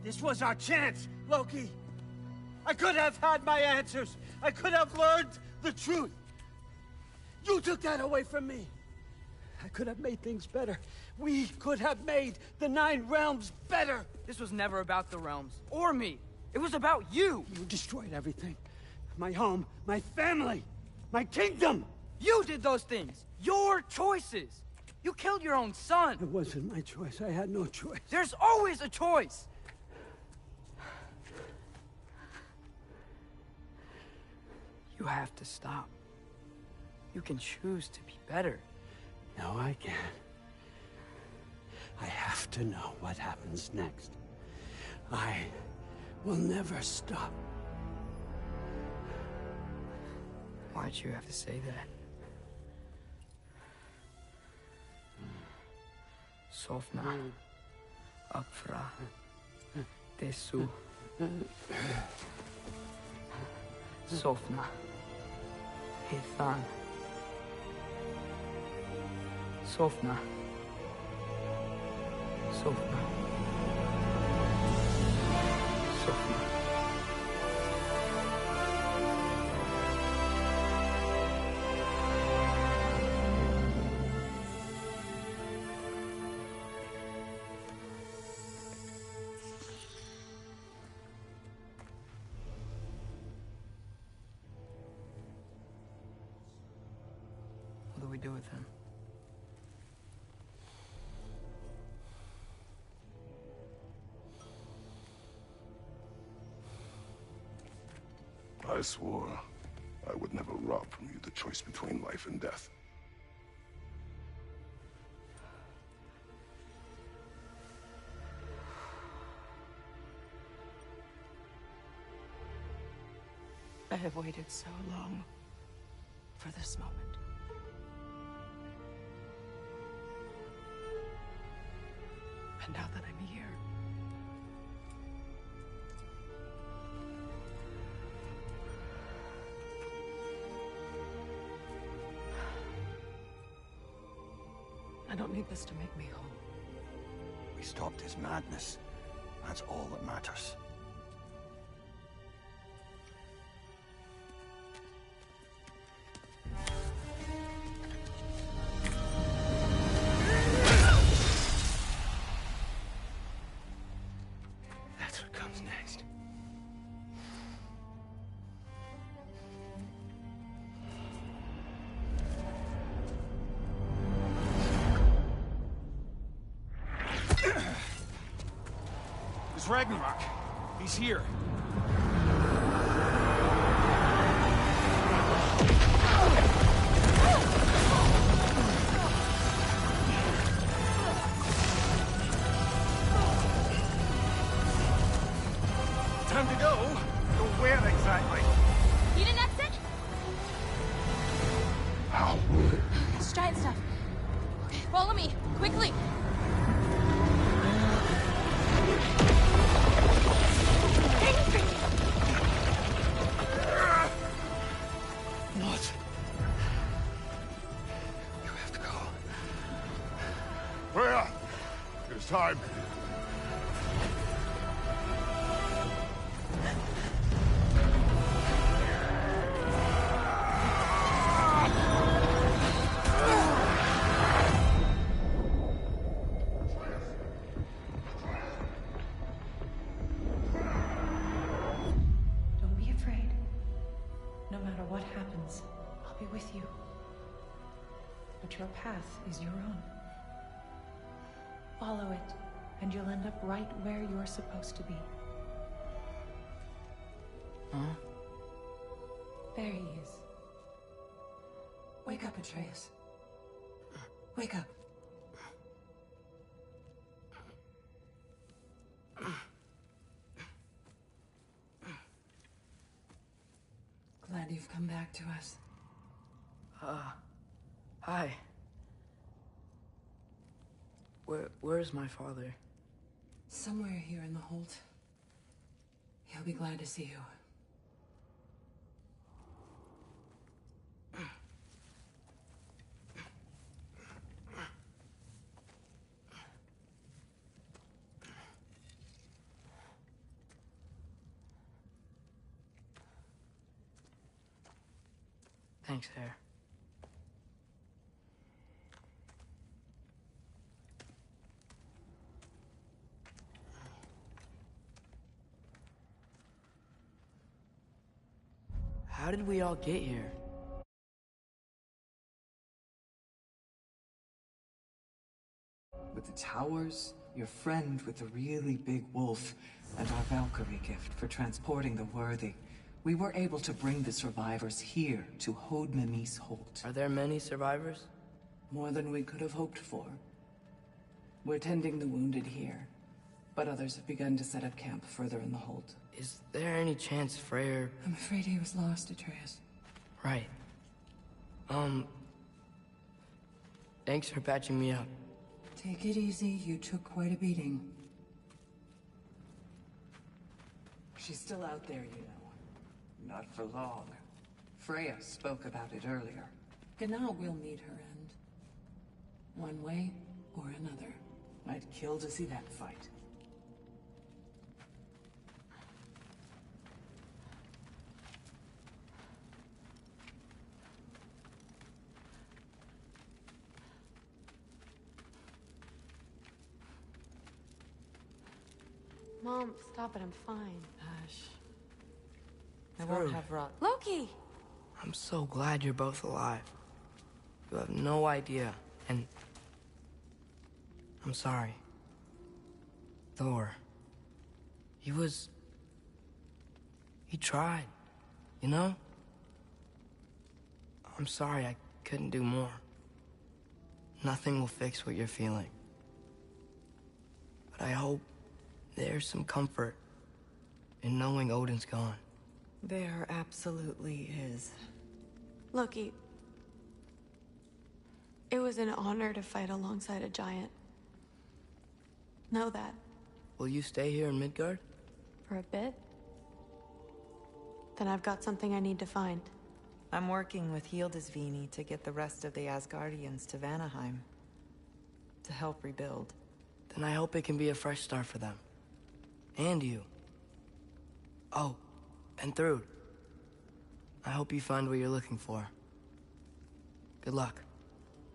This was our chance, Loki. I could have had my answers. I could have learned the truth. You took that away from me. I could have made things better. We could have made the 9 realms better. This was never about the realms, or me. It was about you. You destroyed everything. My home, my family, my kingdom. You did those things. Your choices. You killed your own son. It wasn't my choice. I had no choice. There's always a choice. You have to stop. You can choose to be better. No, I can't. I have to know what happens next. I will never stop. Why'd you have to say that? Sofna. Apfra. Tesu. Sofna. Ethan. Sofna. Sofna. Sofna. What do we do with him? I swore I would never rob from you the choice between life and death. I have waited so long for this moment. And now that I'm here, I don't need this to make me whole. We stopped his madness. That's all that matters. That's what comes next. It's Ragnarok. He's here. Time to go. Go where exactly? You didn't exit? How? It's giant stuff. Okay, follow me, quickly. What? You have to go. Where? It's time. Don't be afraid. But your path is your own. Follow it, and you'll end up right where you're supposed to be. Huh? There he is. Wake up, Atreus. Wake up. Glad you've come back to us. Hi. Where's my father? Somewhere here in the hold. He'll be glad to see you. Thanks, Hare. How did we all get here? With the towers, your friend with the really big wolf, and our Valkyrie gift for transporting the worthy, we were able to bring the survivors here to Hod Mimi's Holt. Are there many survivors? More than we could have hoped for. We're tending the wounded here, but others have begun to set up camp further in the Holt. Is there any chance Freyr... I'm afraid he was lost, Atreus. Right. Thanks for patching me up. Take it easy, you took quite a beating. She's still out there, you know. Not for long. Freya spoke about it earlier. Gnaw will meet her end. One way or another. I'd kill to see that fight. Mom, stop it, I'm fine. Hush. I Through. won't have rot. Loki! I'm so glad you're both alive. You have no idea, and... I'm sorry. Thor. He tried, you know? I'm sorry I couldn't do more. Nothing will fix what you're feeling. But I hope there's some comfort in knowing Odin's gone. There absolutely is. Loki, it was an honor to fight alongside a giant. Know that. Will you stay here in Midgard? For a bit? Then I've got something I need to find. I'm working with Hildisvini to get the rest of the Asgardians to Vanaheim. To help rebuild. Then I hope it can be a fresh start for them. And you. Oh, and Thrud. I hope you find what you're looking for. Good luck.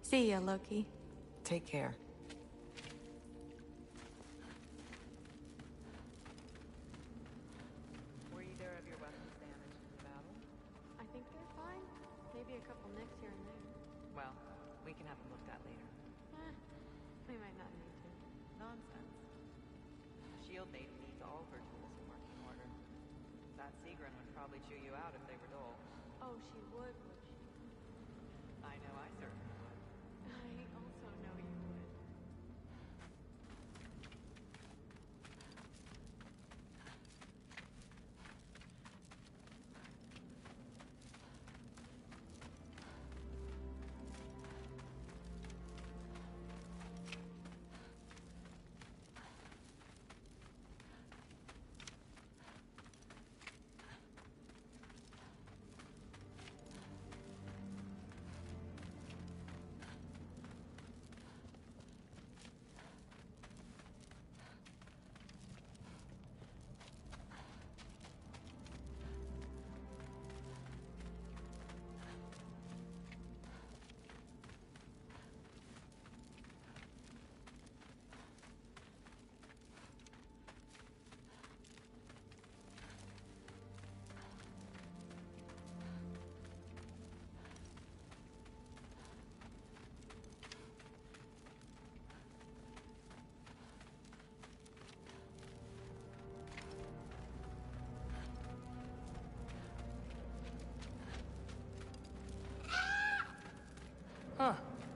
See ya, Loki. Take care. Were either of your weapons damaged in the battle? I think they're fine. Maybe a couple nicks here and there. Well, we can have them looked at later. We might not need to. Nonsense. Shield Maiden needs all her tools in working order. That Sigrun would probably chew you out if they were dull. Oh, she would she? I know I certainly would. I also know you would.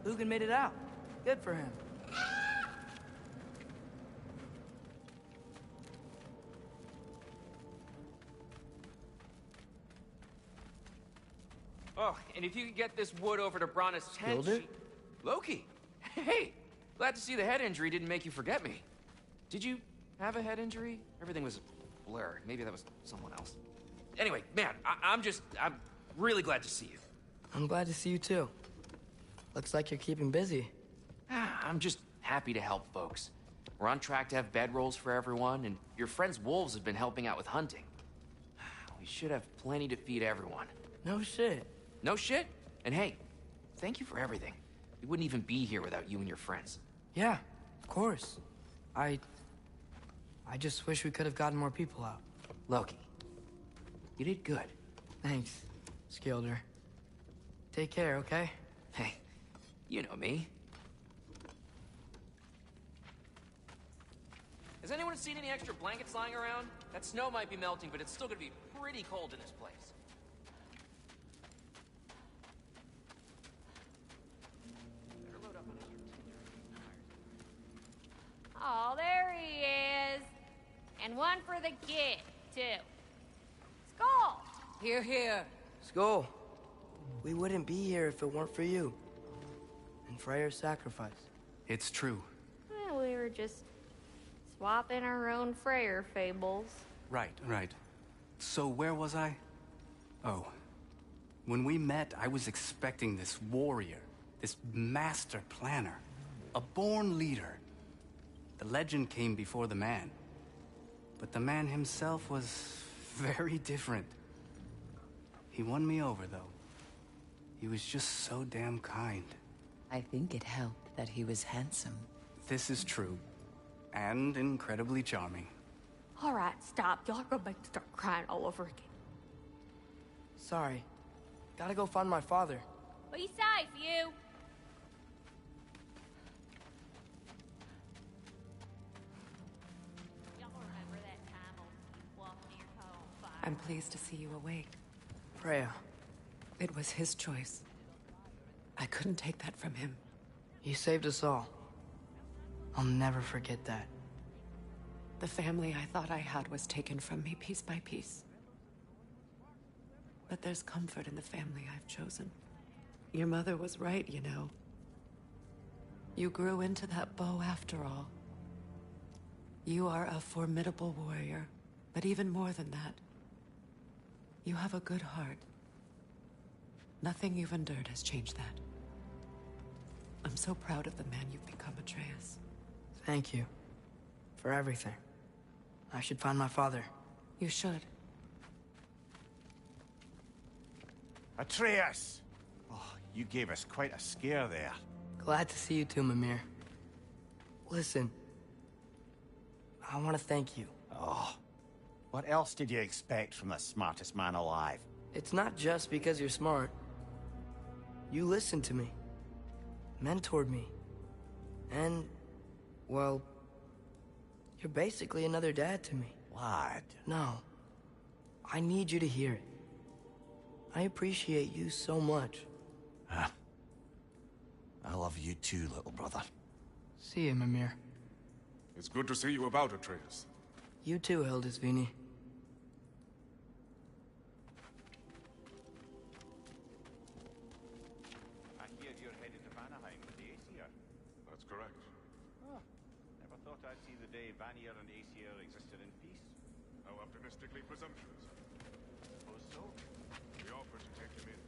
Lugan made it out. Good for him. Oh, and if you could get this wood over to Brana's tent, Builder? Loki! Hey! Glad to see the head injury didn't make you forget me. Did you have a head injury? Everything was a blur. Maybe that was someone else. Anyway, man, I'm really glad to see you. I'm glad to see you too. Looks like you're keeping busy. I'm just happy to help folks. We're on track to have bedrolls for everyone, and your friend's wolves have been helping out with hunting. We should have plenty to feed everyone. No shit. No shit? And hey, thank you for everything. We wouldn't even be here without you and your friends. Yeah, of course. I just wish we could have gotten more people out. Loki, you did good. Thanks, Skilder. Take care, okay? Hey, you know me. Has anyone seen any extra blankets lying around? That snow might be melting, but it's still gonna be pretty cold in this place. Oh, there he is. And one for the kid, too. Skull! Here, here. Skull. We wouldn't be here if it weren't for you. And Freyr's sacrifice. It's true. Well, we were just swapping our own Freyr fables. Right. So where was I? Oh. When we met, I was expecting this warrior, this master planner, a born leader. The legend came before the man. But the man himself was very different. He won me over, though. He was just so damn kind. I think it helped that he was handsome. This is true. And incredibly charming. All right, stop. Y'all are gonna make me start crying all over again. Sorry. Gotta go find my father. Be safe, you. Y'all remember that time on walking near home fire? I'm pleased to see you awake. Freya. It was his choice. I couldn't take that from him. You saved us all. I'll never forget that. The family I thought I had was taken from me piece by piece. But there's comfort in the family I've chosen. Your mother was right, you know. You grew into that bow after all. You are a formidable warrior, but even more than that, you have a good heart. Nothing you've endured has changed that. I'm so proud of the man you've become, Atreus. Thank you. For everything. I should find my father. You should. Atreus! Oh, you gave us quite a scare there. Glad to see you too, Mimir. Listen. I want to thank you. Oh. What else did you expect from the smartest man alive? It's not just because you're smart. You listened to me. Mentored me. And, well, you're basically another dad to me. Lad. No. I need you to hear it. I appreciate you so much. Huh. I love you too, little brother. See you, Mimir. It's good to see you about, Atreus. You too, Hildisvini. I hear you're headed to Vanaheim with the Aesir. That's correct. Oh, never thought I'd see the day Vanir and Aesir existed in peace. How optimistically presumptuous. I suppose so. We offered to take him in,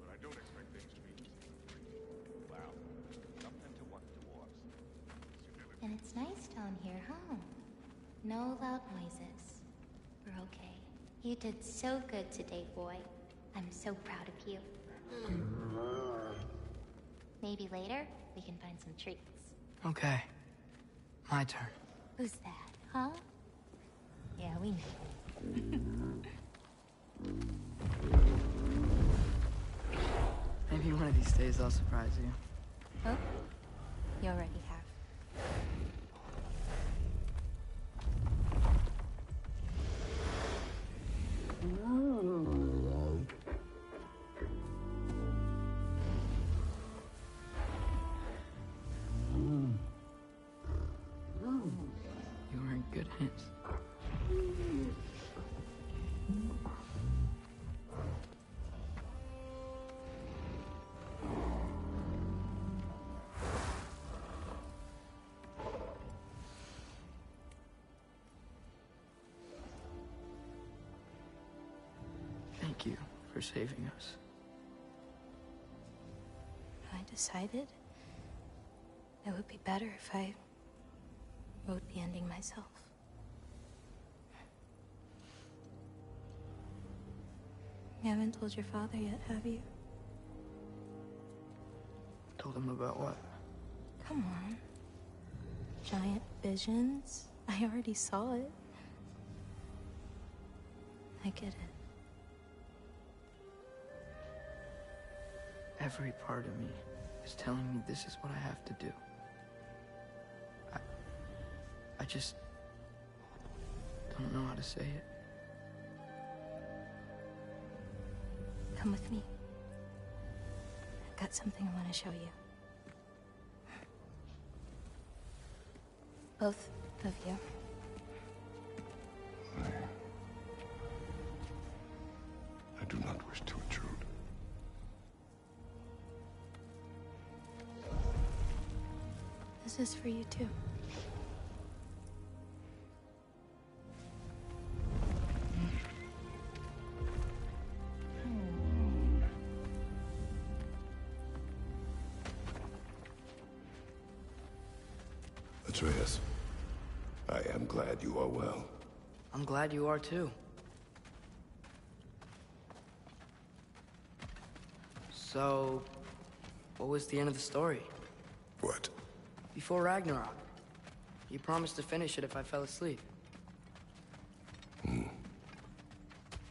but I don't expect things to be easy. Well, something to work towards. And it's nice down here, huh? No loud noises. We're okay. You did so good today, boy. I'm so proud of you. Maybe later, we can find some treats. Okay. My turn. Who's that, huh? Yeah, we know. Maybe one of these days I'll surprise you. Oh? You already have. chance. Thank you for saving us. I decided it would be better if I wrote the ending myself. You haven't told your father yet, have you? Told him about what? Come on. Giant visions? I already saw it. I get it. Every part of me is telling me this is what I have to do. I just don't know how to say it. Come with me. I've got something I want to show you. Both of you. I do not wish to intrude. This is for you too. Atreus, I am glad you are well. I'm glad you are too. So, what was the end of the story? What? Before Ragnarok. You promised to finish it if I fell asleep.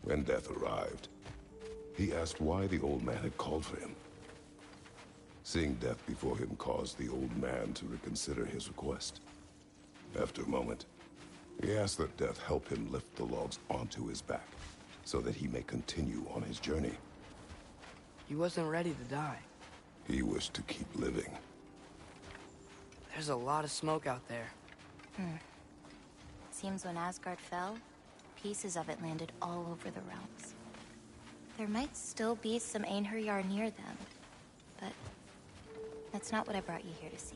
When Death arrived, he asked why the old man had called for him. Seeing Death before him caused the old man to reconsider his request. After a moment, he asked that Death help him lift the logs onto his back, so that he may continue on his journey. He wasn't ready to die. He wished to keep living. There's a lot of smoke out there. Seems when Asgard fell, pieces of it landed all over the realms. There might still be some Einherjar near them, but that's not what I brought you here to see.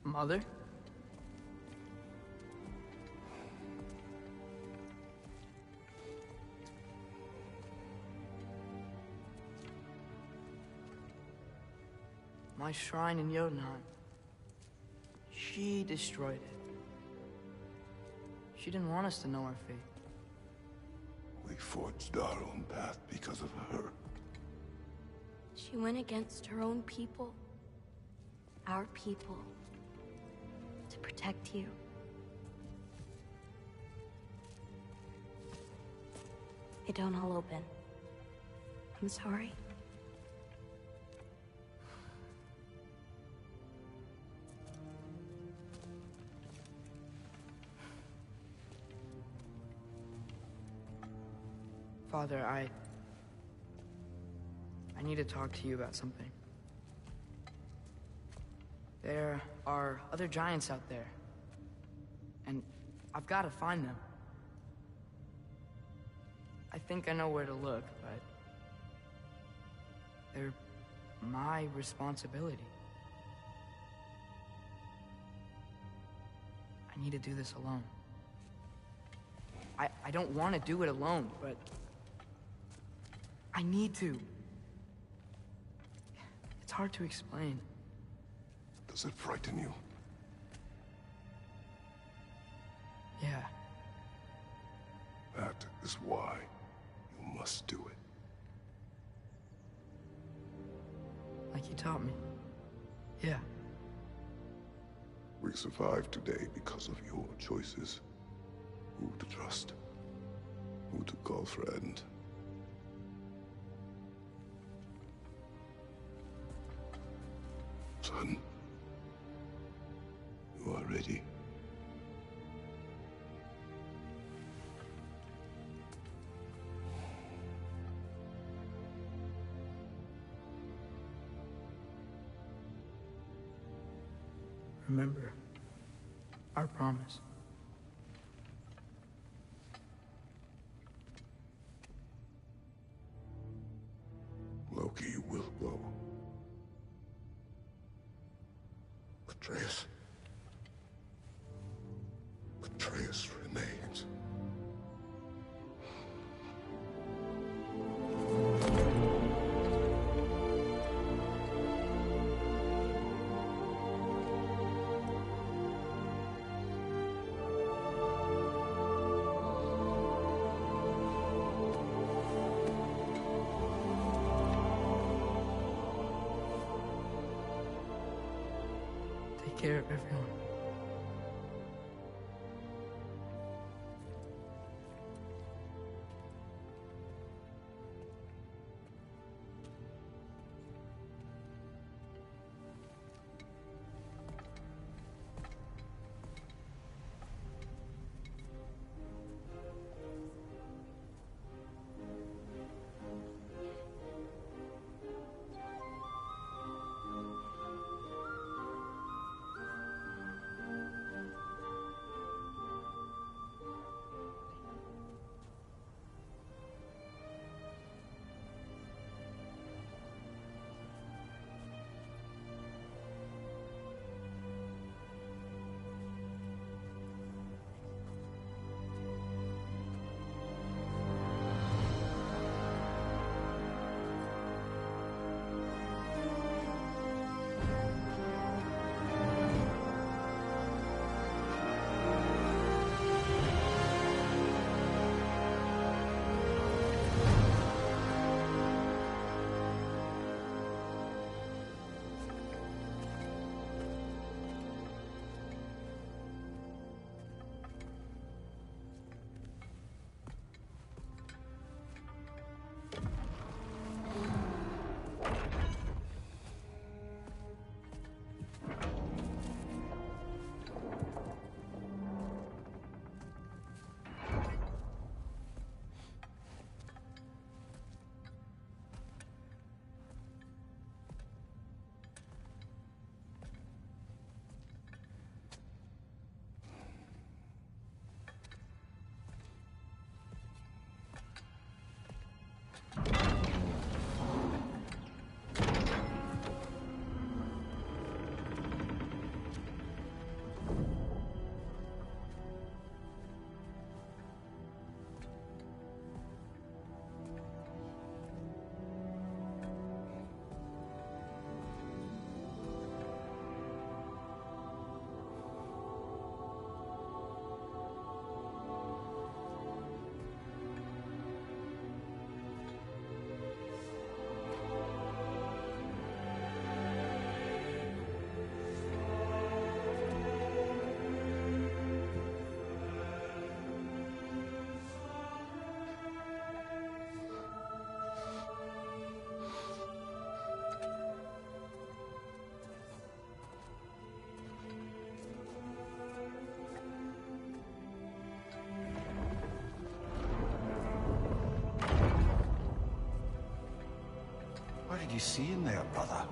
Mother? My shrine in Jotunheim. She destroyed it. She didn't want us to know our fate. We forged our own path because of her. She went against her own people. Our people. To protect you. It don't all open. I'm sorry. Father, I need to talk to you about something. There are other giants out there. And I've got to find them. I think I know where to look, but they're my responsibility. I need to do this alone. I don't want to do it alone, but I need to. It's hard to explain. Does it frighten you? Yeah. That is why you must do it. Like you taught me. Yeah. We survived today because of your choices. Who to trust, who to call friend. Son, you are ready. Remember our promise. Loki will go. Atreus. Atreus remains. Take care of everyone. What did you see in there, brother?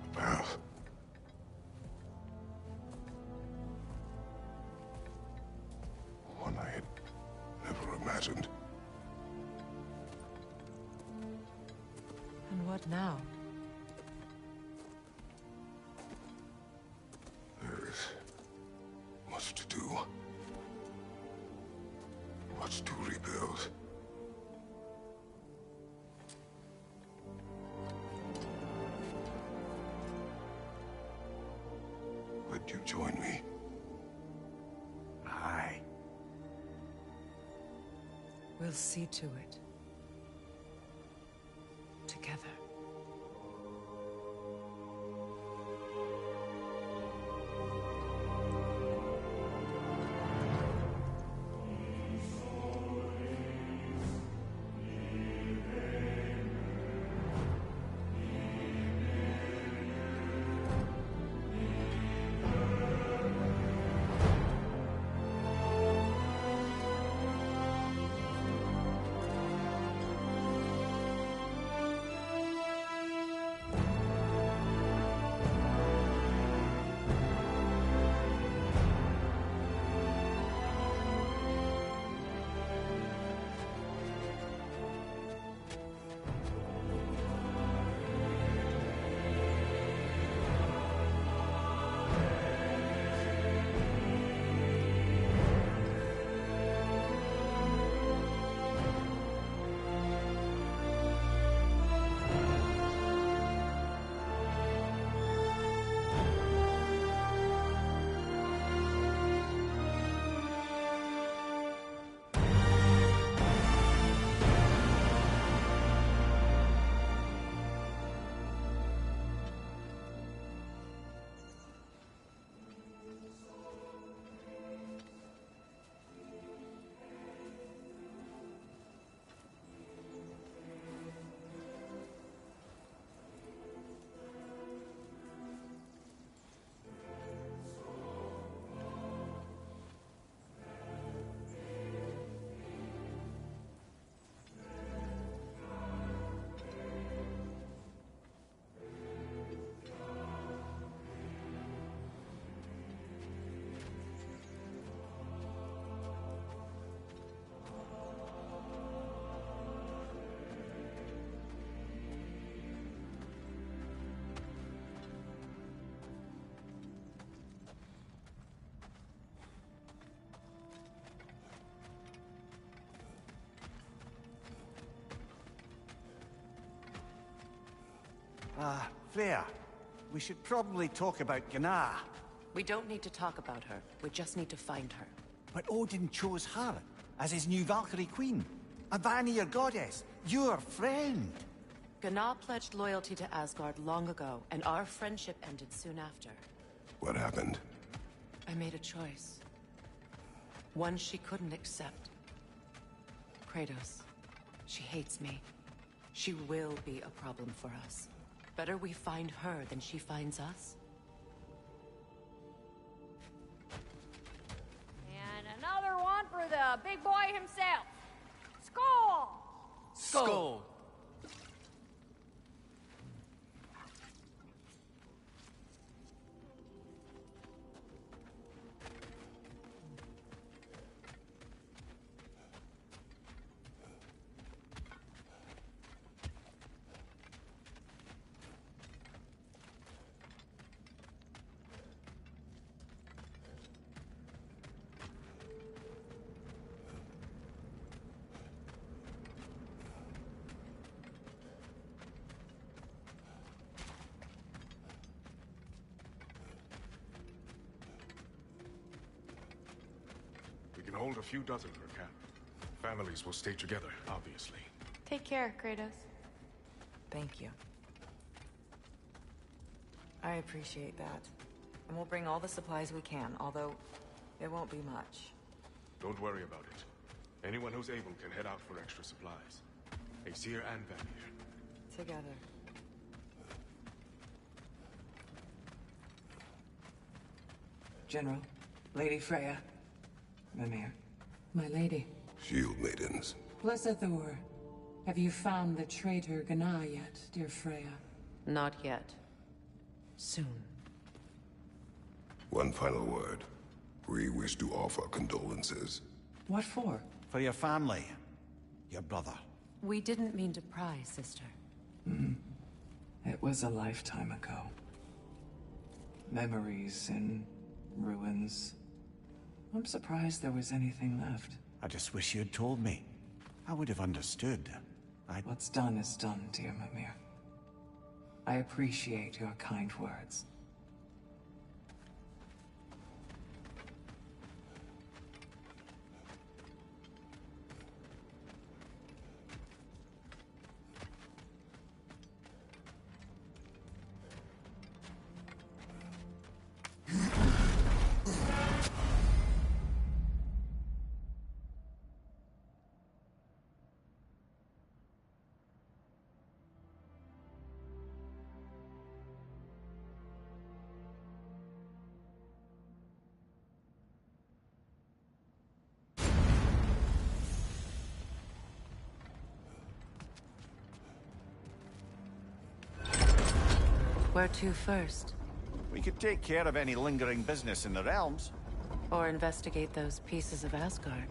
A path. One I had never imagined. And what now? There is much to do. Much to rebuild. Would you join me? Aye. We'll see to it. Freya, we should probably talk about Gná. We don't need to talk about her. We just need to find her. But Odin chose her as his new Valkyrie queen. A Vanir goddess, your friend. Gná pledged loyalty to Asgard long ago, and our friendship ended soon after. What happened? I made a choice. One she couldn't accept. Kratos. She hates me. She will be a problem for us. Better we find her than she finds us. And another one for the big boy himself. Skull! Skull! We can hold a few dozen per camp. Families will stay together, obviously. Take care, Kratos. Thank you. I appreciate that. And we'll bring all the supplies we can, although it won't be much. Don't worry about it. Anyone who's able can head out for extra supplies. Aesir and Vanir. Together. General, Lady Freya, Mimir. My lady. Shield maidens. Blessed Thor, have you found the traitor Gná yet, dear Freya? Not yet. Soon. One final word. We wish to offer condolences. What for? For your family. Your brother. We didn't mean to pry, sister. It was a lifetime ago. Memories in ruins. I'm surprised there was anything left. I just wish you'd told me. I would have understood. What's done is done, dear Mimir. I appreciate your kind words. Where to first? We could take care of any lingering business in the realms. Or investigate those pieces of Asgard.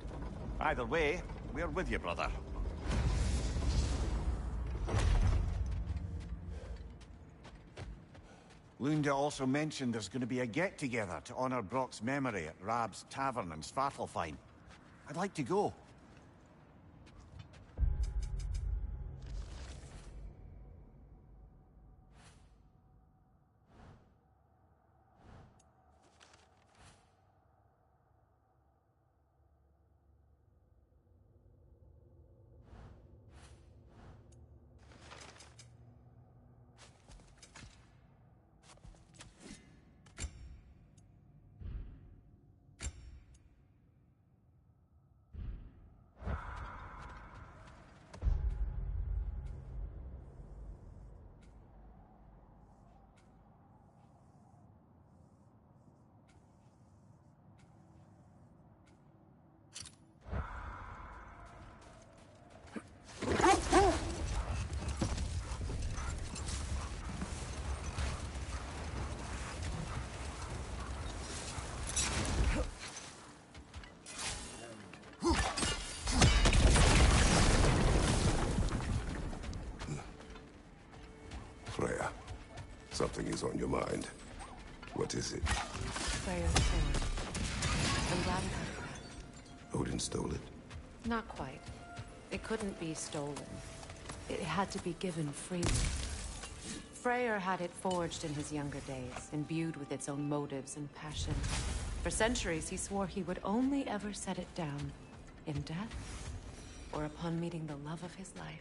Either way, we're with you, brother. Lunda also mentioned there's going to be a get-together to honor Brock's memory at Rab's Tavern in Svartalfheim. I'd like to go. Freya, something is on your mind. What is it? Freya's sword. I'm glad you got it back. Odin stole it? Not quite. It couldn't be stolen. It had to be given freely. Freyr had it forged in his younger days, imbued with its own motives and passion. For centuries, he swore he would only ever set it down in death or upon meeting the love of his life.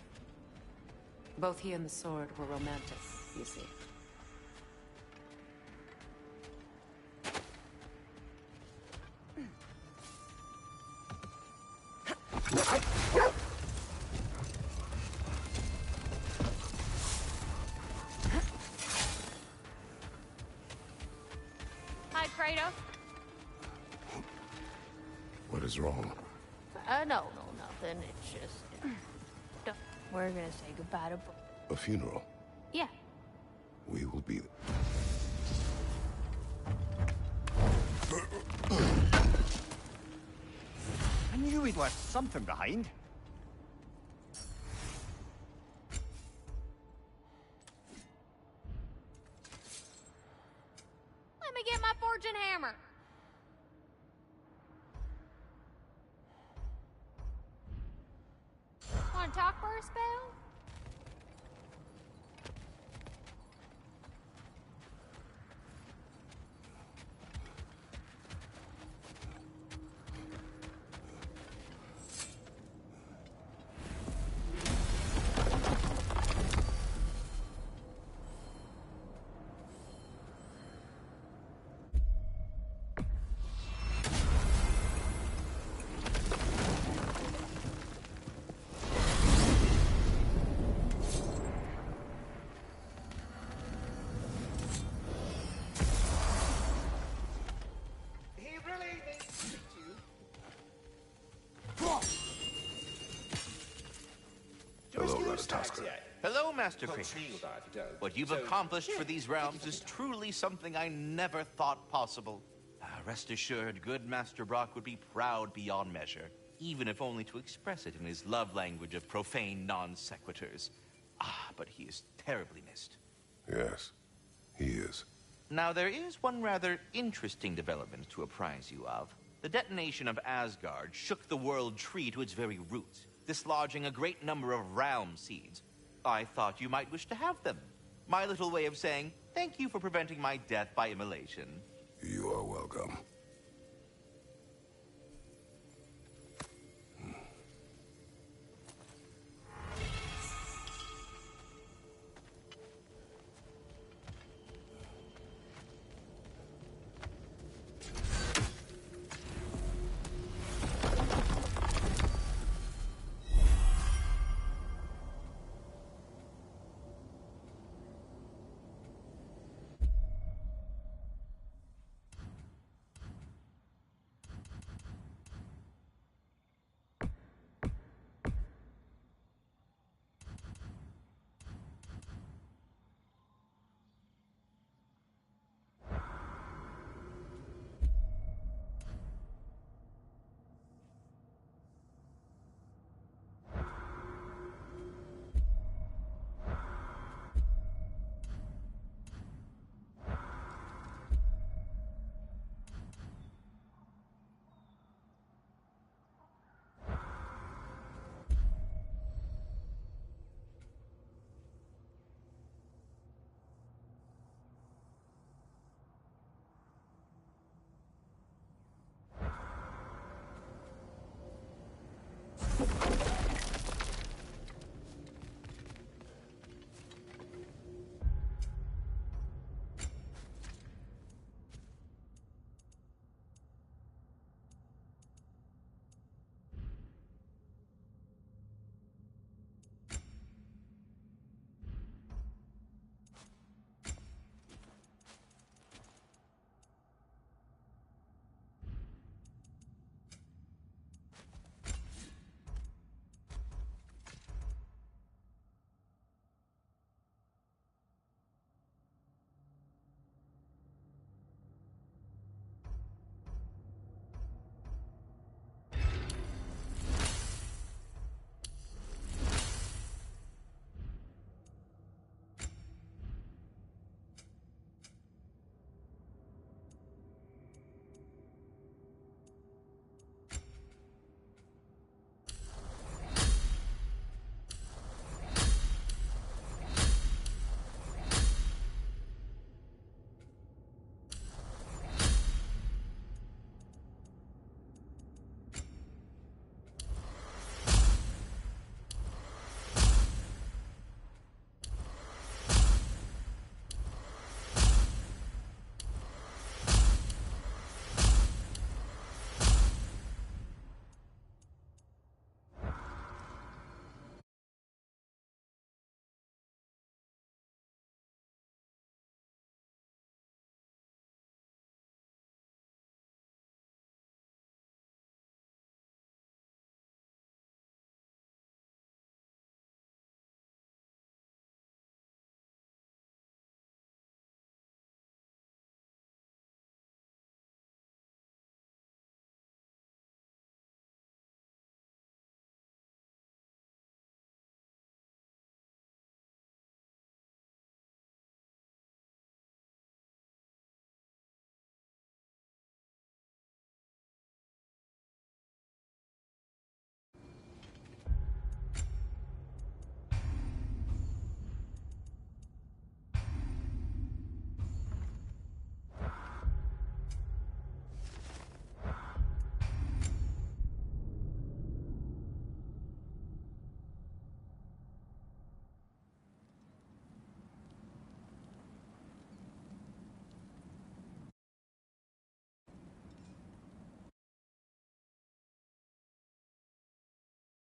Both he and the sword were romantic, you see. Hi, Kratos. What is wrong? No, nothing. It's just... we're gonna say goodbye to... A funeral. Yeah. We will be... I knew we'd left something behind. Let me get my fortune hammer. Want to talk for a spell? Hello, Master Kratos. What you've accomplished for these realms is truly something I never thought possible. Rest assured, good Master Brock would be proud beyond measure, even if only to express it in his love language of profane non-sequiturs. But he is terribly missed. Yes, he is. Now, there is one rather interesting development to apprise you of. The detonation of Asgard shook the world tree to its very roots, dislodging a great number of realm seeds. I thought you might wish to have them. My little way of saying thank you for preventing my death by immolation. You are welcome.